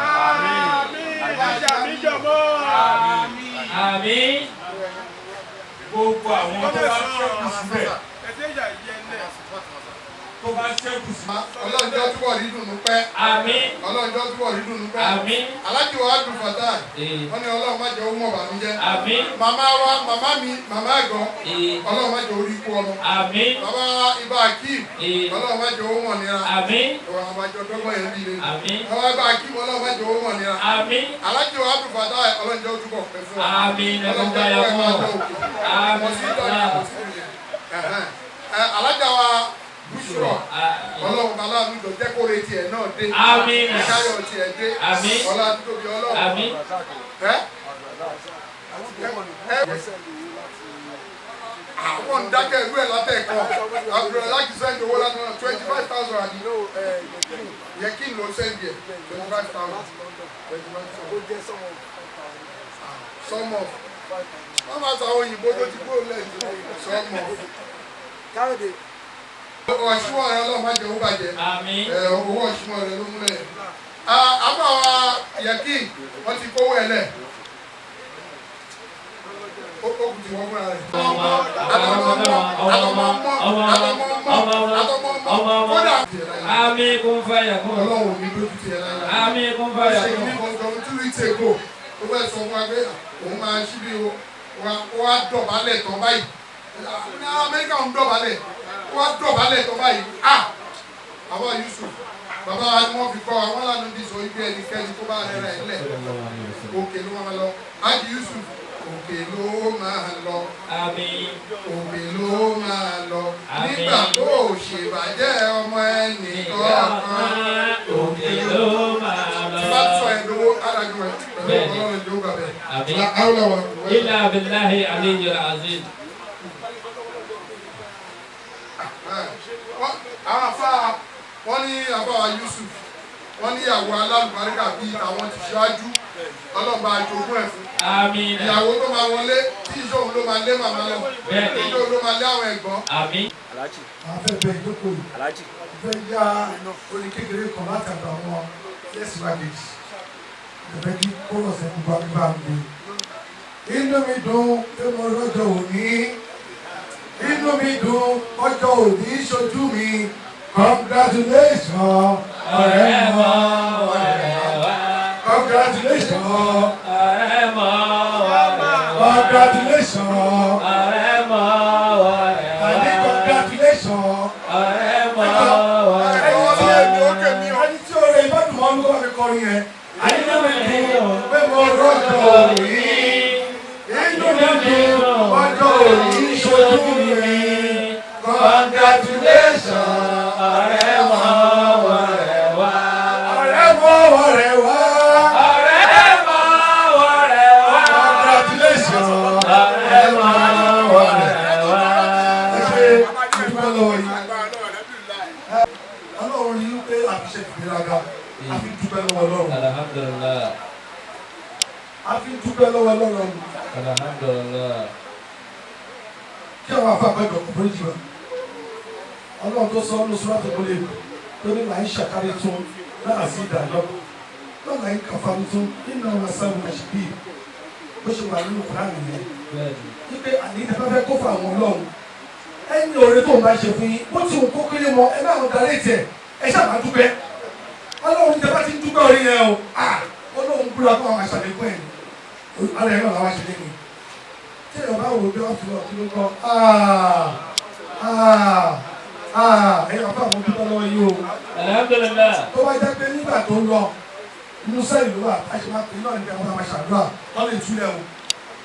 Speaker 8: Àmín. Àṣà mi jọ̀mọ́.
Speaker 7: Àmín.
Speaker 4: Gbogbo àwọn tó bá ṣẹ́kù síbẹ̀ tó bá ṣẹ́kù sí.
Speaker 5: Ọlọ́run jọ́ túbọ̀ rí dùnú pẹ́.
Speaker 7: Àmín.
Speaker 5: Ọlọ́run jọ́ túbọ̀ rí dùnú pẹ́.
Speaker 7: Àmín.
Speaker 5: Aláàjì wa dùn fàtà. Wọ́n ní Ọlọ́run má jẹ́ owó mọ̀ bànújẹ́.
Speaker 7: Àmín.
Speaker 5: Màmá wa màmá mi màmá ẹ̀gbọ́n. Ọlọ́run má jẹ́ orí ikú ọmọ.
Speaker 7: Àmín.
Speaker 5: Bàbá ibà Akeem. Ọlọ́run má jẹ́ owó mọ̀ nira.
Speaker 7: Àmín.
Speaker 5: Ìwà àbájọ dọ́gbọ̀n yẹn bí ilé.
Speaker 7: Àmín.
Speaker 5: Bàbá ibà Akeem Ọlọ́run má jẹ́ owó mọ̀ nira.
Speaker 7: Àmín.
Speaker 5: Aláàjì wa dùn fàtà Ọlọ́run jẹ́ túbọ̀ pẹ́ fún wa.
Speaker 7: Àmín.
Speaker 5: Alájà wa Bùsùrọ̀ Ọlọ́run bàbá mi jọ jẹ́ kó retí ẹ̀ náà dé.
Speaker 7: Àmín.
Speaker 5: Káyọ̀ tiẹ̀ dé.
Speaker 7: Àmín.
Speaker 5: Ọlá tóbi Ọlọ́run.
Speaker 7: Àmín.
Speaker 5: Àwọn dákẹ́ ìlú ẹ̀ látẹ̀kọ́ àbúrò láti sẹ́ndì owó láti náà 25,000 àdì yẹ kí n lọ sẹ́ndì ẹ̀ 25,000. Sọ́mọ̀ wọ́n máa sọ àwọn òyìnbó tó ti kó lẹ́yìn sọ́mọ̀. Ọ̀ṣunwọ̀n rẹ Ọlọ́run má jẹ́ owó bàjẹ́.
Speaker 7: Àmín.
Speaker 5: Owó ọ̀ṣunwọ̀n rẹ ló múlẹ̀. Àbáwá yẹ̀kí wọ́n ti kówó ẹ̀ lẹ̀. Ó kù tí wọ́n múra rẹ̀.
Speaker 7: Àmín kún fàyà kún.
Speaker 5: Ọlọ́run mi lójú ti ẹ̀ láyé.
Speaker 7: Àmín kún fàyà
Speaker 5: Ṣé
Speaker 7: kún.
Speaker 5: ní kọ̀ọ̀kan 2 weeks ago ó fẹ́ sọ fún wa pé òun máa ṣí bí wá dọ̀bálẹ̀ tán báyìí. Ní Amẹ́ríkà ń dọ̀bálẹ̀ wá dọ̀bálẹ̀ tán báyìí. Bàbá Yusuf bàbá wa ni wọ́n fi kọ́ àwọn lànà bí sọ ibi ẹnikẹ́ni tó bá rẹ̀ rẹ̀ lẹ̀ òkè ló máa lọ. Ájì Yusuf òkè ló máa lọ.
Speaker 7: Àmín.
Speaker 5: Òkè ló máa lọ.
Speaker 7: Àmín.
Speaker 5: Nígbà tó ṣèbàjẹ́ ọmọ ẹnì kọ̀ọ̀kan.
Speaker 7: Òkè ló máa lọ.
Speaker 5: Bá sọ ẹ̀ lówó adájú ẹ̀ pẹ̀lú Ọlọ́run ìjọ gbà bẹ́ẹ̀.
Speaker 7: Àmín. Illa billahi aliyyil azim.
Speaker 5: Àwọn afá wọ́n ní àbáwá Yusuf wọ́n ní ìyàwó alálùbáríkà bíi àwọn ti ṣáájú Ọlọ́run bá jogún ẹ̀ fún.
Speaker 7: Àmín.
Speaker 5: Ìyàwó tó máa wọlé tí ìṣòwò ló máa lé màmá lọ.
Speaker 7: Bẹ́ẹ̀ni.
Speaker 5: Ìṣòwò ló máa lé àwọn ẹ̀gbọ́n.
Speaker 7: Àmín.
Speaker 8: Àwọn fẹ́ bẹ ìjókòó yìí. Fẹ́ yá orí kékeré kan láti àgbà wọn
Speaker 5: Yes, Rakesh. Ẹ̀fẹ̀ kí kóró ṣe gbogbo àgbà mi. Inú mi dùn pé mo rọ́jò òní. Inú mi dùn ọjọ́ òní ṣojú mi. Congratulations, ọ̀rẹ́ mọ́ ọ̀rẹ́ wa. Congratulations,
Speaker 6: ọ̀rẹ́ mọ́ ọ̀rẹ́ wa.
Speaker 5: congratulations,
Speaker 6: ọ̀rẹ́ mọ́ ọ̀rẹ́ wa.
Speaker 5: àní congratulations.
Speaker 6: ọ̀rẹ́ mọ́ ọ̀rẹ́ wa.
Speaker 5: Ẹni tí ó rẹ ìbádùn mọ́ ló wà mí kọrin yẹn. Inú mi dùn pé mo rọ́jò òní. Inú mi dùn ọjọ́ òní ṣojú mi. Congratulations,
Speaker 6: ọ̀rẹ́ mọ́ ọ̀rẹ́ wa.
Speaker 5: ọ̀rẹ́ mọ́ ọ̀rẹ́ wa.
Speaker 6: ọ̀rẹ́ mọ́ ọ̀rẹ́ wa.
Speaker 5: Congratulations,
Speaker 6: ọ̀rẹ́ mọ́ ọ̀rẹ́ wa.
Speaker 5: ẹ ṣe ìdúpẹ́ lọ́wọ́ yìí. Ọlọ́run ní pé àfiṣe ìgbéraga àfi dúpẹ́ lọ́wọ́ Ọlọ́run.
Speaker 6: Alhamdulillah.
Speaker 5: Àfi dúpẹ́ lọ́wọ́ Ọlọ́run.
Speaker 6: Alhamdulillah.
Speaker 5: Kí àwọn afá àgbẹ̀dọ̀ kò forí jù wá. Ọlọ́run tó sọ ọ́nù sọ́ra tó kólé tó ní láì ṣàkárí tún náà sí ìdájọ́. Náà láì kàfàrí tún nínú àwọn asáwò àṣìbí bó ṣe wà nínú Kùránì nìyẹn. Wípé àní ìdájọ́ fẹ́ kó fún àwọn Ọlọ́run. Ẹni oore tó ń bá ṣe fún yín, bó ti wù kó kéré mọ ẹ máa ń darí ìtẹ̀ ẹ ṣáà dúpẹ́. Ọlọ́run tẹ bá ti ń dúpẹ́ orí yẹn o. Ọlọ́run búra kó àwọn aṣàlékún ẹ̀ ní. Ara ẹ̀ náà làwọn aṣàlékún. Tí èèyàn bá wò ó bí wọ́n fi lọ sí ló kọ́ ẹ̀yìn ọ̀pá àwọn dúpẹ́ lọ́wọ́ yìí o.
Speaker 6: Alhamdulillah.
Speaker 5: Tó bá jẹ́ pé nígbà tó ń lọ inú sẹ́yìn ló wà láti máa pè náà níbi àwọn ọmọ àṣàdúrà tó lè túlẹ̀ o.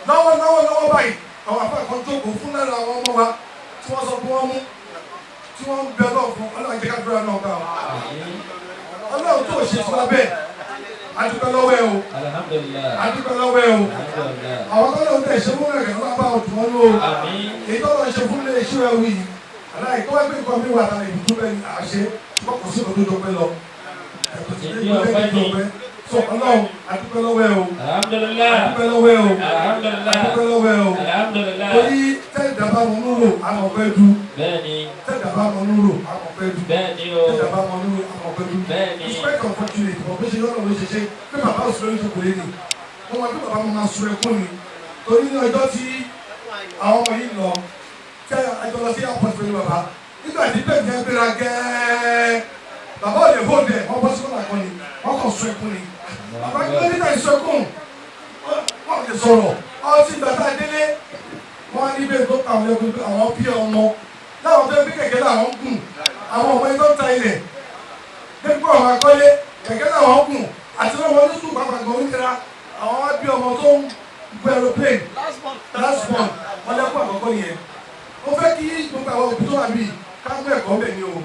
Speaker 5: Lọ́wọ́ báyìí àwọn afẹ́ kan jókòó fún lára àwọn ọmọ wa tí wọ́n sọ fún wọn mú tí wọ́n ń bẹ lọ́ọ̀ fún Ọlọ́run jẹ́ ká dúrà náà gbà wọn. Ọlọ́run tó ṣe tí wọ́n bẹ́ẹ̀ adúpẹ́ lọ́wọ́ ẹ o.
Speaker 6: Alhamdulillah.
Speaker 5: Adúpẹ́ lọ́wọ́ ẹ o.
Speaker 6: Alhamdulillah.
Speaker 5: Àwọn tó lóun tẹ̀ ṣe fún rẹ̀ kẹ́ lọ́wọ́ bá ọ̀dùn wọn lò ó. Èyí tó lọ́ọ́ ṣe fún ilé iṣẹ́ ẹ̀ wí yìí. Aláì tó wá gbé nǹkan mi wà tán ìbùdó bẹ́ẹ̀ ni àṣẹ ṣùgbọ́n kò sí ìbùdó tó pẹ́ lọ. So Ọlọ́run adúpẹ́ lọ́wọ́ ẹ o.
Speaker 6: Alhamdulillah.
Speaker 5: Adúpẹ́ lọ́wọ́ ẹ o.
Speaker 6: Alhamdulillah.
Speaker 5: Adúpẹ́ lọ́wọ́ ẹ o.
Speaker 6: Alhamdulillah.
Speaker 5: Torí tẹ́ẹ̀dàbá mọ núrò àmọ̀ pẹ́ du.
Speaker 6: Bẹ́ẹ̀ni.
Speaker 5: Tẹ́ẹ̀dàbá mọ núrò àmọ̀ pẹ́ du.
Speaker 6: Bẹ́ẹ̀ni o.
Speaker 5: Tẹ́ẹ̀dàbá mọ núrò àmọ̀ pẹ́ du.
Speaker 6: Bẹ́ẹ̀ni.
Speaker 5: Respect unfortunate but bí ṣe lọ́nà ló ṣe ṣe pé bàbá òṣèlú ló ṣe kò lé ní. Wọ́n máa bí bàbá mi máa sun ẹkún ni. Torí ní ọjọ́ tí àwọn ọmọ yìí lọ tẹ́ àjọ lọ sí airport pẹ̀lú bàbá. Nígbà tí bẹ́ẹ̀ jẹ́ gbéra gẹ́ẹ́ bàbá ò lè hold ẹ̀ wọ́n bọ́ sí kọ́nà kan ni wọ́n kàn sun ẹkún ni. Bàbá kí ló ní náà ìsun ẹkún? Wọ́n lè sọ̀rọ̀. Ọtí ìgbà tá a délé wọ́n á ní bẹ́ẹ̀ tó kàwọn ẹkún pé àwọn bí ọmọ láwọn tó ń bí kẹ̀kẹ́ làwọn ń gùn àwọn ọmọ yìí tó ń ta ilẹ̀ dẹ́gbẹ́ àwọn akọ́lé kẹ̀kẹ́ làwọn ń gùn àti lọ́wọ́ ní sùn pàpàgbọ́ oníkẹ́ra àwọn wá bí ọmọ tó ń gbé aeroplane last month wọ́n lẹ́kọ̀ọ́ àkọ́kọ́ nìyẹn. Ó fẹ́ kí gbogbo àwọn òbí tó wà bíi káwọn ẹ̀kọ́ bẹ̀ ni o.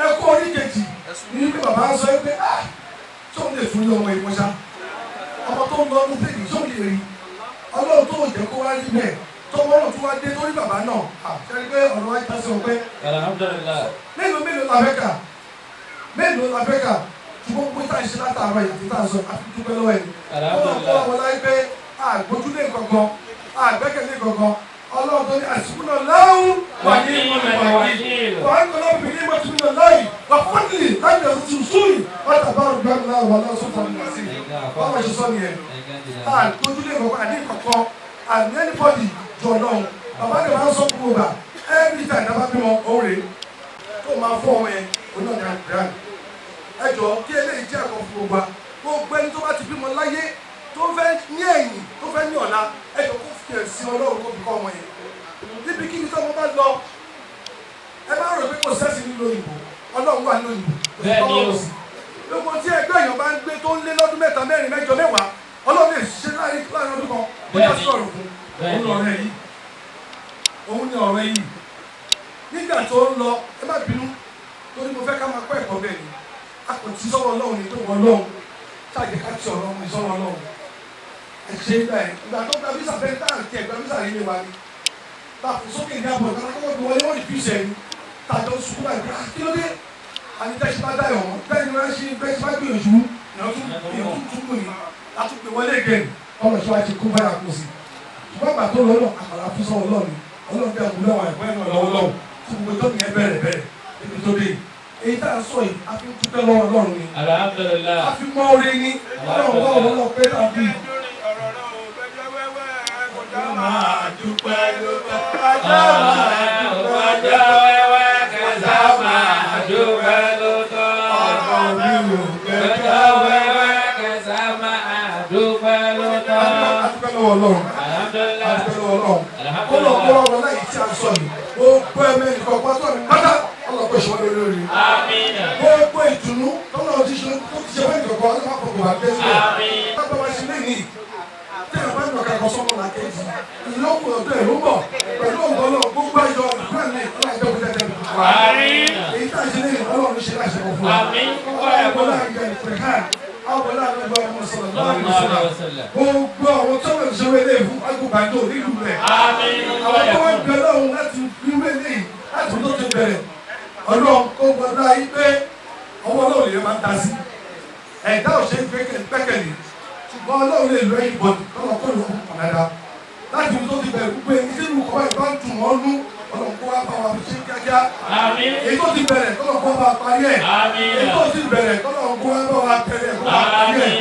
Speaker 5: Ẹ̀kọ́ oníkejì ní pé bàbá sọ pé tó ń lè fún ní ọmọ ìmọ̀ṣá ọmọ tó ń lọ ọdún pé tó lè rí Ọlọ́run tó jẹ́ kó wá rí bẹ́ẹ̀ tọmọ náà tó wá dé torí bàbá náà ṣẹ́ni pé ọ̀rọ̀ wáyé tásí ọpẹ́.
Speaker 6: Alhamdulillah.
Speaker 5: Mélòó la fẹ́ kà ṣùgbọ́n pé tá à ń ṣe látàárọ̀ yìí àti tá à ń sọ àfi dúpẹ́ lọ́wọ́ ẹ̀.
Speaker 6: Alhamdulillah.
Speaker 5: Ọlọ́run láyé pé àgbójúlé kankan àgbẹ́kẹ̀lé kankan Ọlọ́run tó ní àsìkúnà láwù wà ní ìmọ̀lẹ̀ wà á kọ́ lọ́wọ́ bìnrin mọ́tò nínú láyì wà fọ́nìlì láyì lọ sí sùúrù wọ́n tàbá ọ̀gbẹ́ mi náà wà lọ́wọ́ sọ́tà mi sí i wọ́n máa ṣe sọ́ nìyẹn. Àgbójúlé kankan àní kankan àní anybody jọ náà bàbá mi máa ń sọ fún ọgbà every time dábà bímọ òun tó máa fọ́ ọmọ yẹn òun náà ní àgbẹ̀rẹ̀ ẹ jọ kí eléyìí jẹ́ àkọ́ fún ọgbà gbogbo ẹni tó bá ti bímọ láyé tó fẹ́ ní ẹ̀yìn tó fẹ́ ní ọ̀la ẹ jọ kó fi ẹ̀sìn Ọlọ́run kó fi kọ́ ọmọ yẹn níbi kí ni tọ́mọ bá lọ ẹ bá rò pé kò sẹ́sì nínú òyìnbó Ọlọ́run wà nínú òyìnbó
Speaker 6: Bẹ́ẹ̀ni o.
Speaker 5: gbogbo tí ẹgbẹ́ èèyàn bá ń gbé tó ń lé lọ́dún mẹ́ta mẹ́rin mẹ́jọ mẹ́wàá Ọlọ́run lè ṣe láàrin ọdún kan ó já sọ̀rọ̀ fún òun ni ọ̀rọ̀ yìí nígbà tó ń lọ ẹ má bínú torí mo fẹ́ ká máa kọ́ ẹ̀kọ́ bẹ́ẹ̀ ni a kò tí sọ́wọ́ Ọlọ́run ní tó wọ́n lọ́hùn ṣáàjẹ́ ká tí ọ̀rọ̀ ọmọ ìsọ́wọ́ Ọlọ́run ẹ ṣe é bẹ́ẹ̀ ìgbà tó gba visa fẹ́ tá à ń tẹ gba visa yìí lé wa ni ta fò sókè ní àbọ̀ ìgbà tó gbọ́ wọlé wọ́n ní fíìsì ẹ̀yìn tàjọ sùkúrù náà ìgbà kí ló dé àní tẹ́sí bá dáyọ̀ wọ́n bẹ́ẹ̀ ni wọ́n ṣe bẹ́ẹ̀ ṣe bá gbìyànjú ìyàwó tún kù ní látúgbè wọlé gẹ̀ ọmọ ìṣọ́ àti kú báyà kù sí ṣùgbọ́n àgbà tó lọ́nà àkàrà fún sọ́wọ́ Ọlọ́run Ọlọ́run bẹ́ẹ̀ kú lọ́wọ́ ẹ̀kọ́ ẹ̀nà lọ́wọ́ lọ́wọ́ tí gbogbo tó nìyẹn bẹ̀rẹ̀ níbi tó dé
Speaker 8: èyí tá a sọ yìí a fi dúpẹ́ lọ́wọ́ Ọlọ́run ni.
Speaker 7: Alhamdulillah.
Speaker 8: a fi mọ oore ni Ọlọ́run wá òun náà pé tàbí.
Speaker 4: máa dúpẹ́ lóko.
Speaker 7: Ọjọ́ wẹ́wẹ́ kẹsà máa dúpẹ́ lóko.
Speaker 4: Ọ̀rọ̀ mi ò
Speaker 7: Ọjọ́ wẹ́wẹ́ kẹsà máa dúpẹ́ lóko.
Speaker 8: a dúpẹ́ lọ́wọ́ Ọlọ́run.
Speaker 7: Alhamdulillah.
Speaker 8: a dúpẹ́ lọ́wọ́ Ọlọ́run.
Speaker 7: Alhamdulillah.
Speaker 8: Ọlọ́run láyé tí a sọ yìí gbogbo ẹ̀mẹ́ nìkan pátá mi pátá Ọlọ́run pèsè wọn lórí.
Speaker 7: Àmín.
Speaker 8: gbogbo ìdùnnú tọ́lọ́ ti ṣe wọ́n ìdọ̀kọ̀ Ọlọ́run máa fọkàn wá gbé sílẹ̀.
Speaker 7: Àmín.
Speaker 8: bàbá wa ṣe lé ní tẹ́lẹ̀ bá ìdọ̀kọ̀ ẹ̀kọ́ sọ́mọ́ la kejì ìlọ́kùn ọ̀dọ́ ẹ̀ ló ń bọ̀ pẹ̀lú ọ̀gọ́lọ́ gbogbo àjọ ìgbàlẹ̀ ọlọ́run
Speaker 7: Àmín.
Speaker 8: èyí tá a ṣe lé Ọlọ́run ṣe láṣẹ fún wa.
Speaker 7: Àmín.
Speaker 8: ọlọ́run àgbẹ̀ ìpẹ̀hán àwọn ọlọ́run ọmọ sọ̀rọ̀ gbogbo àwọn tó wẹ̀ ṣe wẹ́lẹ̀ fún agbóbájọ́ nílùú rẹ̀.
Speaker 7: Àmín.
Speaker 8: àwọn tó wẹ̀ bẹ̀rẹ̀ ọ̀hún láti fi wẹ́lẹ̀ yìí láti tó ti bẹ̀rẹ̀ ọlọ́run kó gbọdọ̀ ayé pé ọwọ́ ọlọ́run yẹn máa ń ta sí ẹ̀dá òṣèlú gbẹ́kẹ̀lé ṣùgbọ́n ọlọ́run lè lọ ẹ̀yìn bọ̀dù kọ́nà kó lọ fún ọ̀nàdà láti tó ti bẹ̀rẹ̀ gbogbo ẹni tí ìlú kọ́ ìbá dùn wọ́n nú ọlọ́run kó wá bá wa fi ṣe kíákíá.
Speaker 7: Àmín.
Speaker 8: èyí tó ti bẹ̀rẹ̀ kọ́nà kó wá parí ẹ̀.
Speaker 7: Àmín.
Speaker 8: èyí tó ti bẹ̀rẹ̀ kọ́nà kó wá bá wa tẹ̀lé kó wá parí ẹ̀.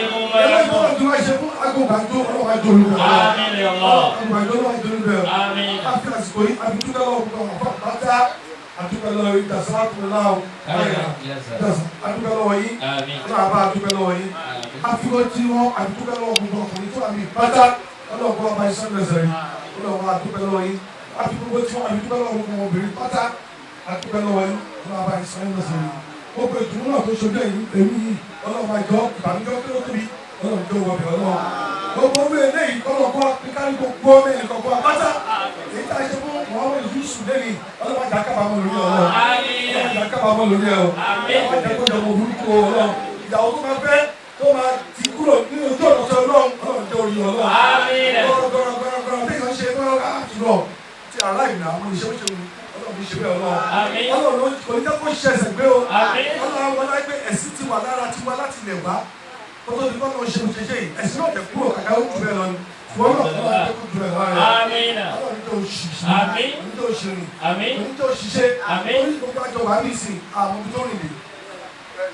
Speaker 8: ẹlẹ́yìn tó ti wá ṣe fún agbóhùnbájọ́ ọlọ́run àjọ olùbẹ̀
Speaker 7: Àmín ya Allah.
Speaker 8: agbóhùnbájọ́ ọlọ́run àjọ olùbẹ̀
Speaker 7: Àmín.
Speaker 8: àfi àsìkò yìí àfi dúpẹ́ lọ́wọ́ gbogbo àwọn afọ pátá àdúpẹ́ lọ́wọ́ yìí dàsáàkùn láwù àdúpẹ́ lọ́wọ́ yìí
Speaker 7: Àmín.
Speaker 8: ọlọ́run àbá àdúpẹ́ lọ́wọ́ yìí àfikún tí wọ́n àdúpẹ́ lọ́wọ́ gbogbo ọkùnrin tó wà ní pátá ọlọ́run àbá iṣẹ́ lẹ́sẹ̀ yìí ọlọ́run àdúpẹ́ lọ́wọ́ yìí àfikún tí wọ́n àdúpẹ́ lọ́wọ́ gbogbo obìnrin pátá àdúpẹ́ lọ́wọ́ yìí ọlọ́run àbá iṣẹ́ lẹ́sẹ̀ yìí gbogbo ìdùnnú náà tó ṣojú ẹ̀yìn èmi yìí ọlọ́run àjọ ìbànújẹ́ tó tóbi ọlọ́run tó wọ bẹ̀ ọlọ́run gbogbo orí eléyìí kọ́lọ́kọ́ kíkárí gbogbo mẹ́rin kọ̀ọ̀kan pátá èyí tá a ṣe fún Muhammad Yusuf lẹ́yìn ọlọ́run àjà kábàámọ̀ lórí ọlọ́run ọlọ́run àjà kábàámọ̀ lórí ẹ̀ ọlọ́run àjà kọjá mọ̀ burúkú ọlọ́run ìyàwó tó máa fẹ́ tó máa ti kúrò nínú ojú ọ̀nà tó ọlọ́run ọlọ́run tó orí ọlọ́run gọ́rọ̀gọ́rọ̀ tí yàn ṣe gbọ́rọ̀ àtúrọ̀ tí aláìná àwọn ìṣẹ́wọ́ṣẹ́ ọlọ́run ṣe bẹ́ẹ̀ ọlọ́run kò ní jẹ́ kó ṣẹ̀ṣẹ̀ gbé o ọlọ́run wọn láì pé ẹ̀sìn ti wà lára tiwa láti lè wá kótó ní kọ́nà ṣe mo ṣe ṣe yìí ẹ̀sìn náà tẹ̀ kúrò kàkà ó jù bẹ́ẹ̀ lọ ni wọ́n náà kọ́ máa tẹ́kù jù bẹ́ẹ̀ lọ rẹ̀ ọlọ́run tó ṣiṣẹ́ ọlọ́run tó ṣiṣẹ́ ọlọ́run tó ṣiṣẹ́ ọlọ́run gbogbo àjọ wà ní ìsìn àwọn ibi tó rìn lè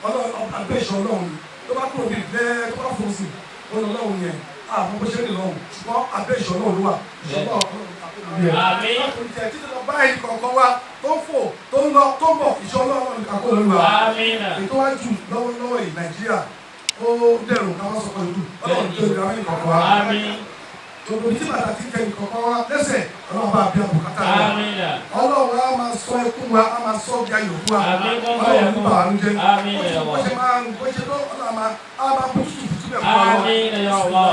Speaker 8: ọlọ́run àgbẹ̀ṣọ ọlọ́run tó bá kúrò ní ìlẹ́ tó bá fò sí ọlọ́run yẹn àwọn bó ṣe ń lọ́run ṣùgbọ́n àgbẹ̀ṣọ ọlọ́run wà ìṣọ́gbọ́n ọlọ́run títí lọ báyìí kọ̀ọ̀kan wa tó ń fò tó ń lọ tó ń bọ̀ ìṣọ́ ọlọ́run nìkan kó lórí wa ètò wájú lọ́wọ́lọ́wọ́ yìí Nàìjíríà ó dẹrùn káwọn sọ pẹ̀lú ọlọ́run tó ìgbà mẹ́rin kọ̀ọ̀kan wa gbogbo tí bàtà ti kẹ́ ìkọ̀ọ̀kan wa lẹ́sẹ̀ ọlọ́run bá bí àbùkátà wa ọlọ́run á máa sọ ẹkún wa á máa sọ bí ayò fún wa ọlọ́run ní bàá ń jẹ́ bó ṣe máa ń bó ṣe tó ọlọ́run á máa bó tútù tútù bẹ̀ fún wa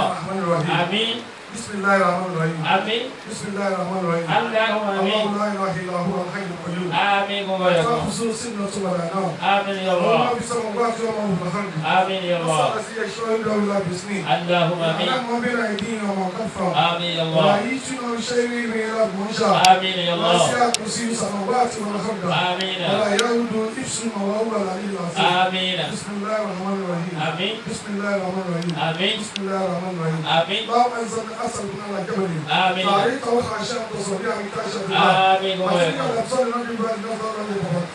Speaker 8: بسم الله الرحمن الرحيم آمين بسم الله الرحمن الرحيم اللهم آمين لا إله إلا هو الحي القيوم آمين ويقول سنة ولا نوم آمين يا الله اللهم بسماوات وما في الأرض آمين يا الله أسأل يشهد له باسمه اللهم آمين اللهم بين أيدينا وما خلفنا آمين يا الله لا يجتنا بشيء من الأرض منشأ آمين يا الله وسع كرسي السماوات والأرض آمين ولا يؤود حفظهما وهو العلي العظيم آمين بسم الله الرحمن الرحيم آمين بسم الله الرحمن الرحيم آمين بسم الله الرحمن الرحيم آمين اللهم أنزل أسأل من الله جبل آمين تعريف وقع عشان تصوريها من كاشف آمين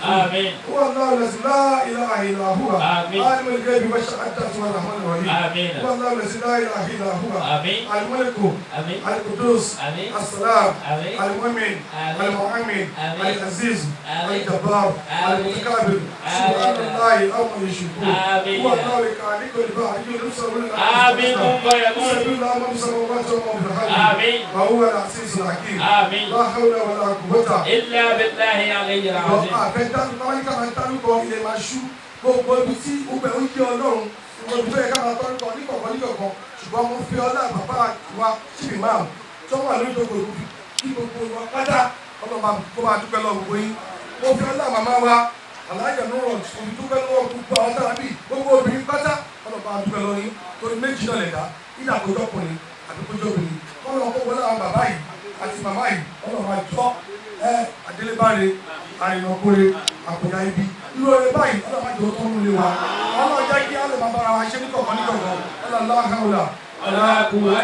Speaker 8: آمين هو الله الذي لا إله إلا هو آمين عالم الغيب والشهادة والرحمن الرحيم آمين هو الله الذي لا إله إلا هو آمين الملك آمين القدوس آمين السلام آمين المؤمن المؤمن العزيز الجبار المتكبر سبحان الله الأمر يشركون آمين هو الله الخالق البارئ يبصر آمين سبيل الله من السماوات آمين وهو العزيز الحكيم آمين لا حول ولا قوة إلا بالله العلي العظيم àfẹ́tánù báwọn yìí ká máa tánúkọ ilẹ̀ máa ṣú gbogbo ibi tí ọbẹ̀ ń jẹ́ ọlọ́run gbogbo ibi tó yẹ ká máa tánúkọ níkọ̀ọ̀kan níkọ̀ọ̀kan ṣùgbọ́n mo fi ọlá bàbá wa síbi máa tó wà lórí gbogbo ìlú kí gbogbo wa pátá ọlọ́mà kó máa dúpẹ́ lọ gbogbo yín mo fi ọlá màmá wa alájà nùrọ̀ òbí dúpẹ́ lọ́wọ́ gbogbo àwọn tábí gbogbo obìnrin pátá ọlọ́mà dúpẹ́ lọ yín torí méjì náà lè dá ilé àkójọpọ̀rin àdókòjọ́ obìnrin ọlọ́mà kó wọlé àwọn bàbá yìí àti màmá yìí ọlọ́mà jọ adélébáre àrìnàkóre àkùnà ibi irú ọ̀rẹ́ báyìí ọlọ́mà jọ tó ń lé wa ọlọ́jà kí á lè máa bára wa ṣe ní kọ̀ọ̀kan ní kọ̀ọ̀kan ọlọ́lá àhàwùlà.
Speaker 7: لا قوة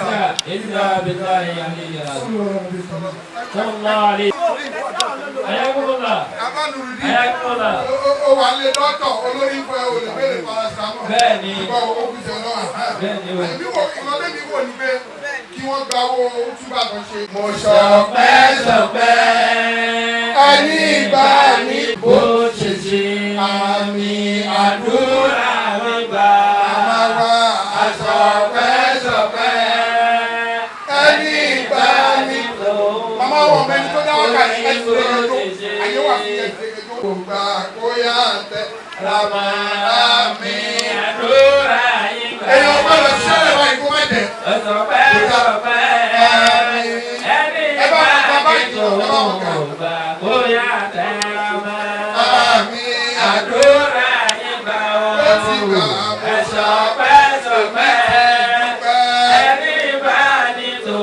Speaker 7: إلا بالله العلي العظيم. صلى الله عليه Ayakumullah.
Speaker 5: Abánurudí.
Speaker 7: Ayakumullah.
Speaker 5: Ó wà lé dọ́tọ̀ olórí fún ẹ olùgbélé paracetamol.
Speaker 7: Bẹ́ẹ̀ni.
Speaker 5: Ìgbà owó fi ṣe lọ́wọ́.
Speaker 7: Bẹ́ẹ̀ni o.
Speaker 5: Àbí wo ìmọ̀lẹ́ mi wò ní pé kí wọ́n gba owó túbà tó ṣe. Mo ṣọpẹ́ ṣọpẹ́ ẹni ìgbà ní bó ṣe ṣe àmì àdúrà mi gbà. Àmàwá àṣọpẹ́ ṣọpẹ́ ẹni ìgbà ní bó. Màmá wọn mẹ́ni tó dáwọ́ kà ní ẹ̀sìn lẹ́yìn ayé wà fún ẹ̀sìn lẹ́yìn tó. Kò gbà kó yá tẹ rama mi àdúrà yín gbà. Èèyàn gbọ́dọ̀ ṣẹlẹ̀ báyìí kó má jẹ.
Speaker 7: Ọ̀sọ̀pẹ́ ọ̀sọ̀pẹ́ ẹni ìgbà ní tó gbà kó yá tẹ rama mi àdúrà yín gbà ó. Ọ̀sọ̀pẹ́ ọ̀sọ̀pẹ́ ẹni ìgbà ní tó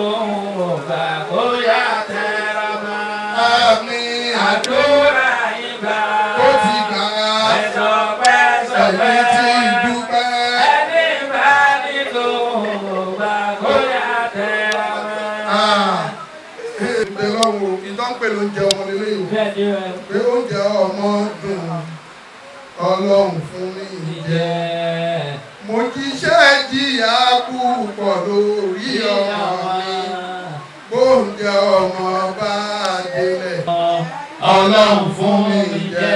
Speaker 7: gbà kó yá tẹ rama mi àdúrà yín gbà ó. Ọ̀sọ̀pẹ́ ọ̀sọ̀pẹ́ ẹni ìgbà ní tó gbà kó yá tẹ rama.
Speaker 5: Ìbẹ̀lọ́wọ̀ ìdánpẹ̀ ló ń jẹ ọmọ lélẹ́ yìí.
Speaker 7: Bẹ́ẹ̀ni o.
Speaker 5: Pé oúnjẹ ọmọ dùn Ọlọ́run fún mi jẹ. Mo jíṣẹ́ jìyà púpọ̀ lórí ọmọ mi. Bóúnjẹ ọmọ bá délẹ̀ Ọlọ́run fún mi jẹ.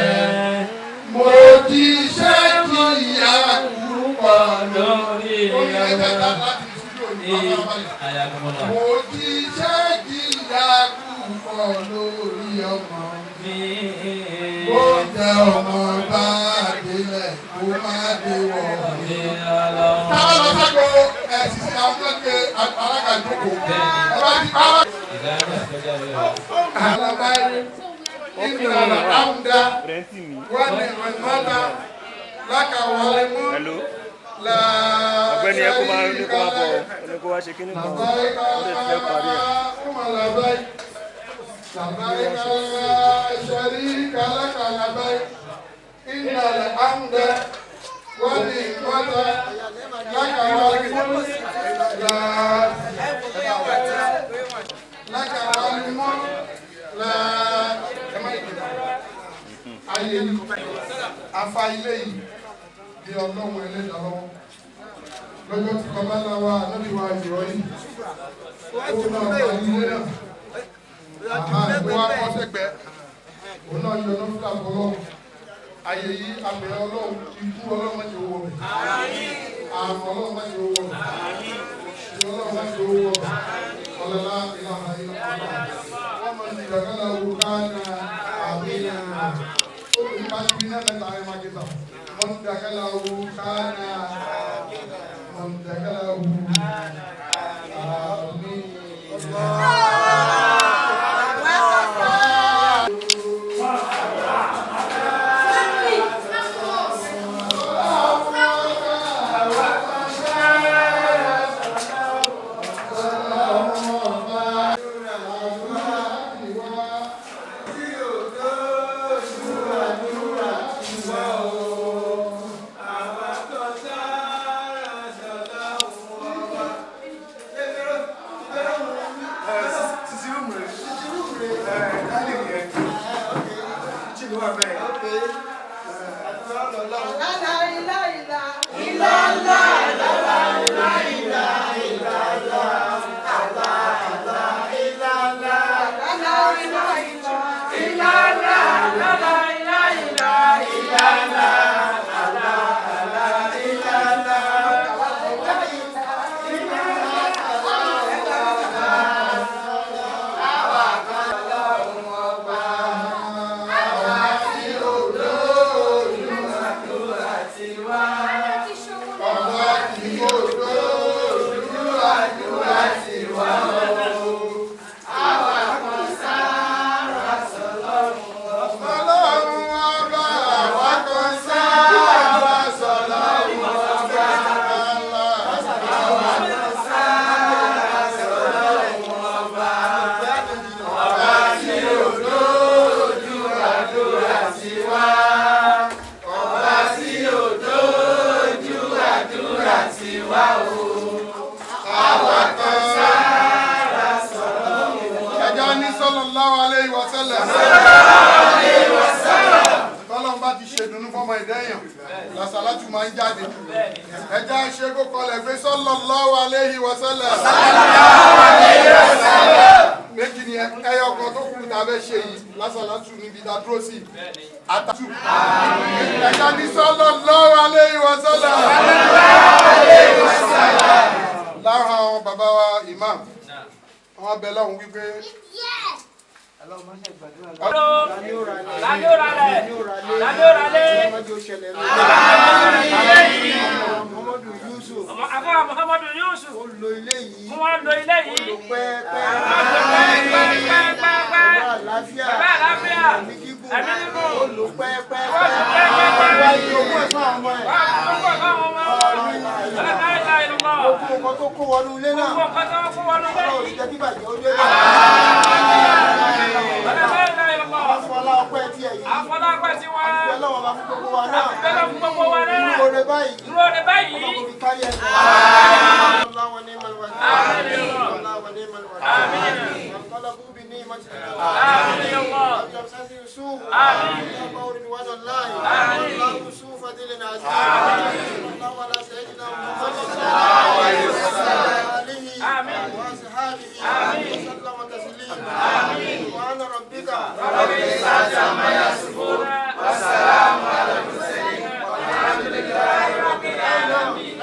Speaker 5: Mo jíṣẹ́ jìyà púpọ̀ lórí ọmọ mi. Mo jíṣẹ́ jìyà púpọ̀ lórí ọmọ mi. Bóúnjẹ ọmọ bá délẹ̀ kó má dé wọ̀ mí. Táwọn lọ sáko ẹ̀sìn sí àwọn ọ̀gbẹ́ alága ìjókòó. Alabai inna alhamda wa ni'mata laka walimu la
Speaker 9: ọ̀gbẹ́ni ẹ kó máa ní kó máa bọ̀ ẹni kó wá ṣe kíní kan ó lè fẹ́ parí ẹ̀.
Speaker 5: Alabai sharika laka labai inna alhamda wa ni'mata laka walimu laka walimu la ayé afa ilé yìí di ọlọ́run ẹlẹ́dàá lọ́wọ́ lọ́jọ́ tí babaláwa anábìwá ìrọ̀ yìí ó náà bá ilé náà àgbẹ̀ wa bọ́ sẹ́gbẹ́ òun náà yọ náà fúlà fọlọ́run ayé yìí abẹ́ ọlọ́run ikú ọlọ́run má ṣe owó rẹ̀ àrùn ọlọ́run má ṣe owó rẹ̀ ọlọ́run má ṣe owó rẹ̀ ọlọ́lá ìlànà ìlànà wọ́n mọ̀ ní ìdàgbàlá owó káàdà àbí Mondagalau kana Mondagalau amin sallallahu alayhi wa sallam. Tọ́lọ́n bá ti ṣe dùnú fọmọ ìdẹ́yàn làṣàlátù máa ń jáde. Ẹja ṣe kó kọlẹ̀ pé sallallahu alayhi wa sallam. Méjì ni ẹyọ kan tó kù tàbẹ́ ṣe yìí làṣàlátù níbi ìdádúró sí. Àtàtù. Ẹja ní sallallahu alayhi wa sallam. Lára àwọn bàbá wa imam, àwọn abẹ lọ́hùn wípé
Speaker 7: Muhammadu Yusuf. Wọ́n lo ilé yìí. Bàbá àlàáfíà. Ẹ̀mí gígùn. Ó lò gbogbo nǹkan tó kó wọnú ilé náà. Ọlọ́run ìjẹ́ kí bàjẹ́ ó dé náà. Afọlá ọpẹ́ tí ẹ̀yìn. Àfẹ́ lọ́wọ́ bá fún gbogbo wa náà. Dúró rẹ báyìí. Ọlọ́run fi kárí ẹ̀sìn. Ọlọ́run ní Màlúwàdí. Ọlọ́run ní Màlúwàdí. Ọlọ́run bí ní Màtìlá. Ọlọ́run sásí Yusuf. Ọlọ́run bá orin wádọ̀ láì. Ọlọ́run Yusuf Fadilin Aziz. Ọlọ́run wàlá Sayyidina Muhammad. وأصحابه وسلم تسليما وعن ربك رب العزة عما يصفون والسلام على المرسلين والحمد لله رب العالمين.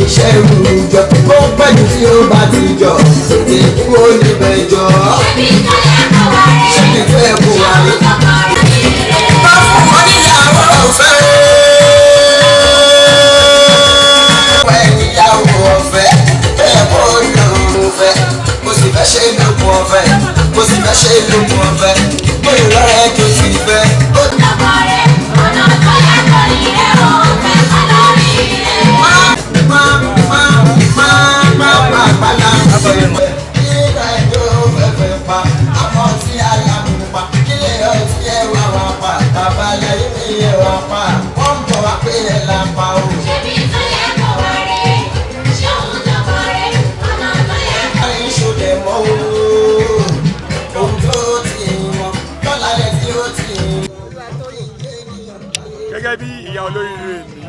Speaker 10: iṣẹ́ ìrùjọ ó pẹ̀lú tí ó bá ti jọ tètè kúrò níbẹ̀ jọ. ṣébi tó yẹ kó wá rí. má fún wọn níyàwó ọ̀fẹ́. ìyàwó ọ̀fẹ́ bẹ́ẹ̀ kó lòun fẹ́ kó sì fẹ́ ṣe lókun ọ̀fẹ́ kó sì fẹ́ ṣe lókun ọ̀fẹ́ kó lè lọ́rẹ́ tó sì fẹ́. ọ̀nà tó yẹ kó rí rẹ̀ ó fẹ́ ká lórí rẹ̀. Nígbà ẹjọ́ fẹ́fẹ́ pa, àmọ́ tí alámú pa, kílẹ̀ ọtí ẹ̀ wá wá pa, bàbá yẹ̀yẹ́ mi yẹ̀ wá pa, wọ́n bọ̀ wá pé ẹ̀ là ń pa o. Ṣébi tó yẹ kó wá rẹ̀, ṣé òun tó kọ́ rẹ̀, ọ̀nà tó yẹ kó. Àyìn ṣòdẹ̀ mọ́ o, ohun tó ti wọ́n, lọ́la rẹ̀ tí ó ti wọ́n.
Speaker 11: Gẹ́gẹ́ bí ìyá olóríire mi,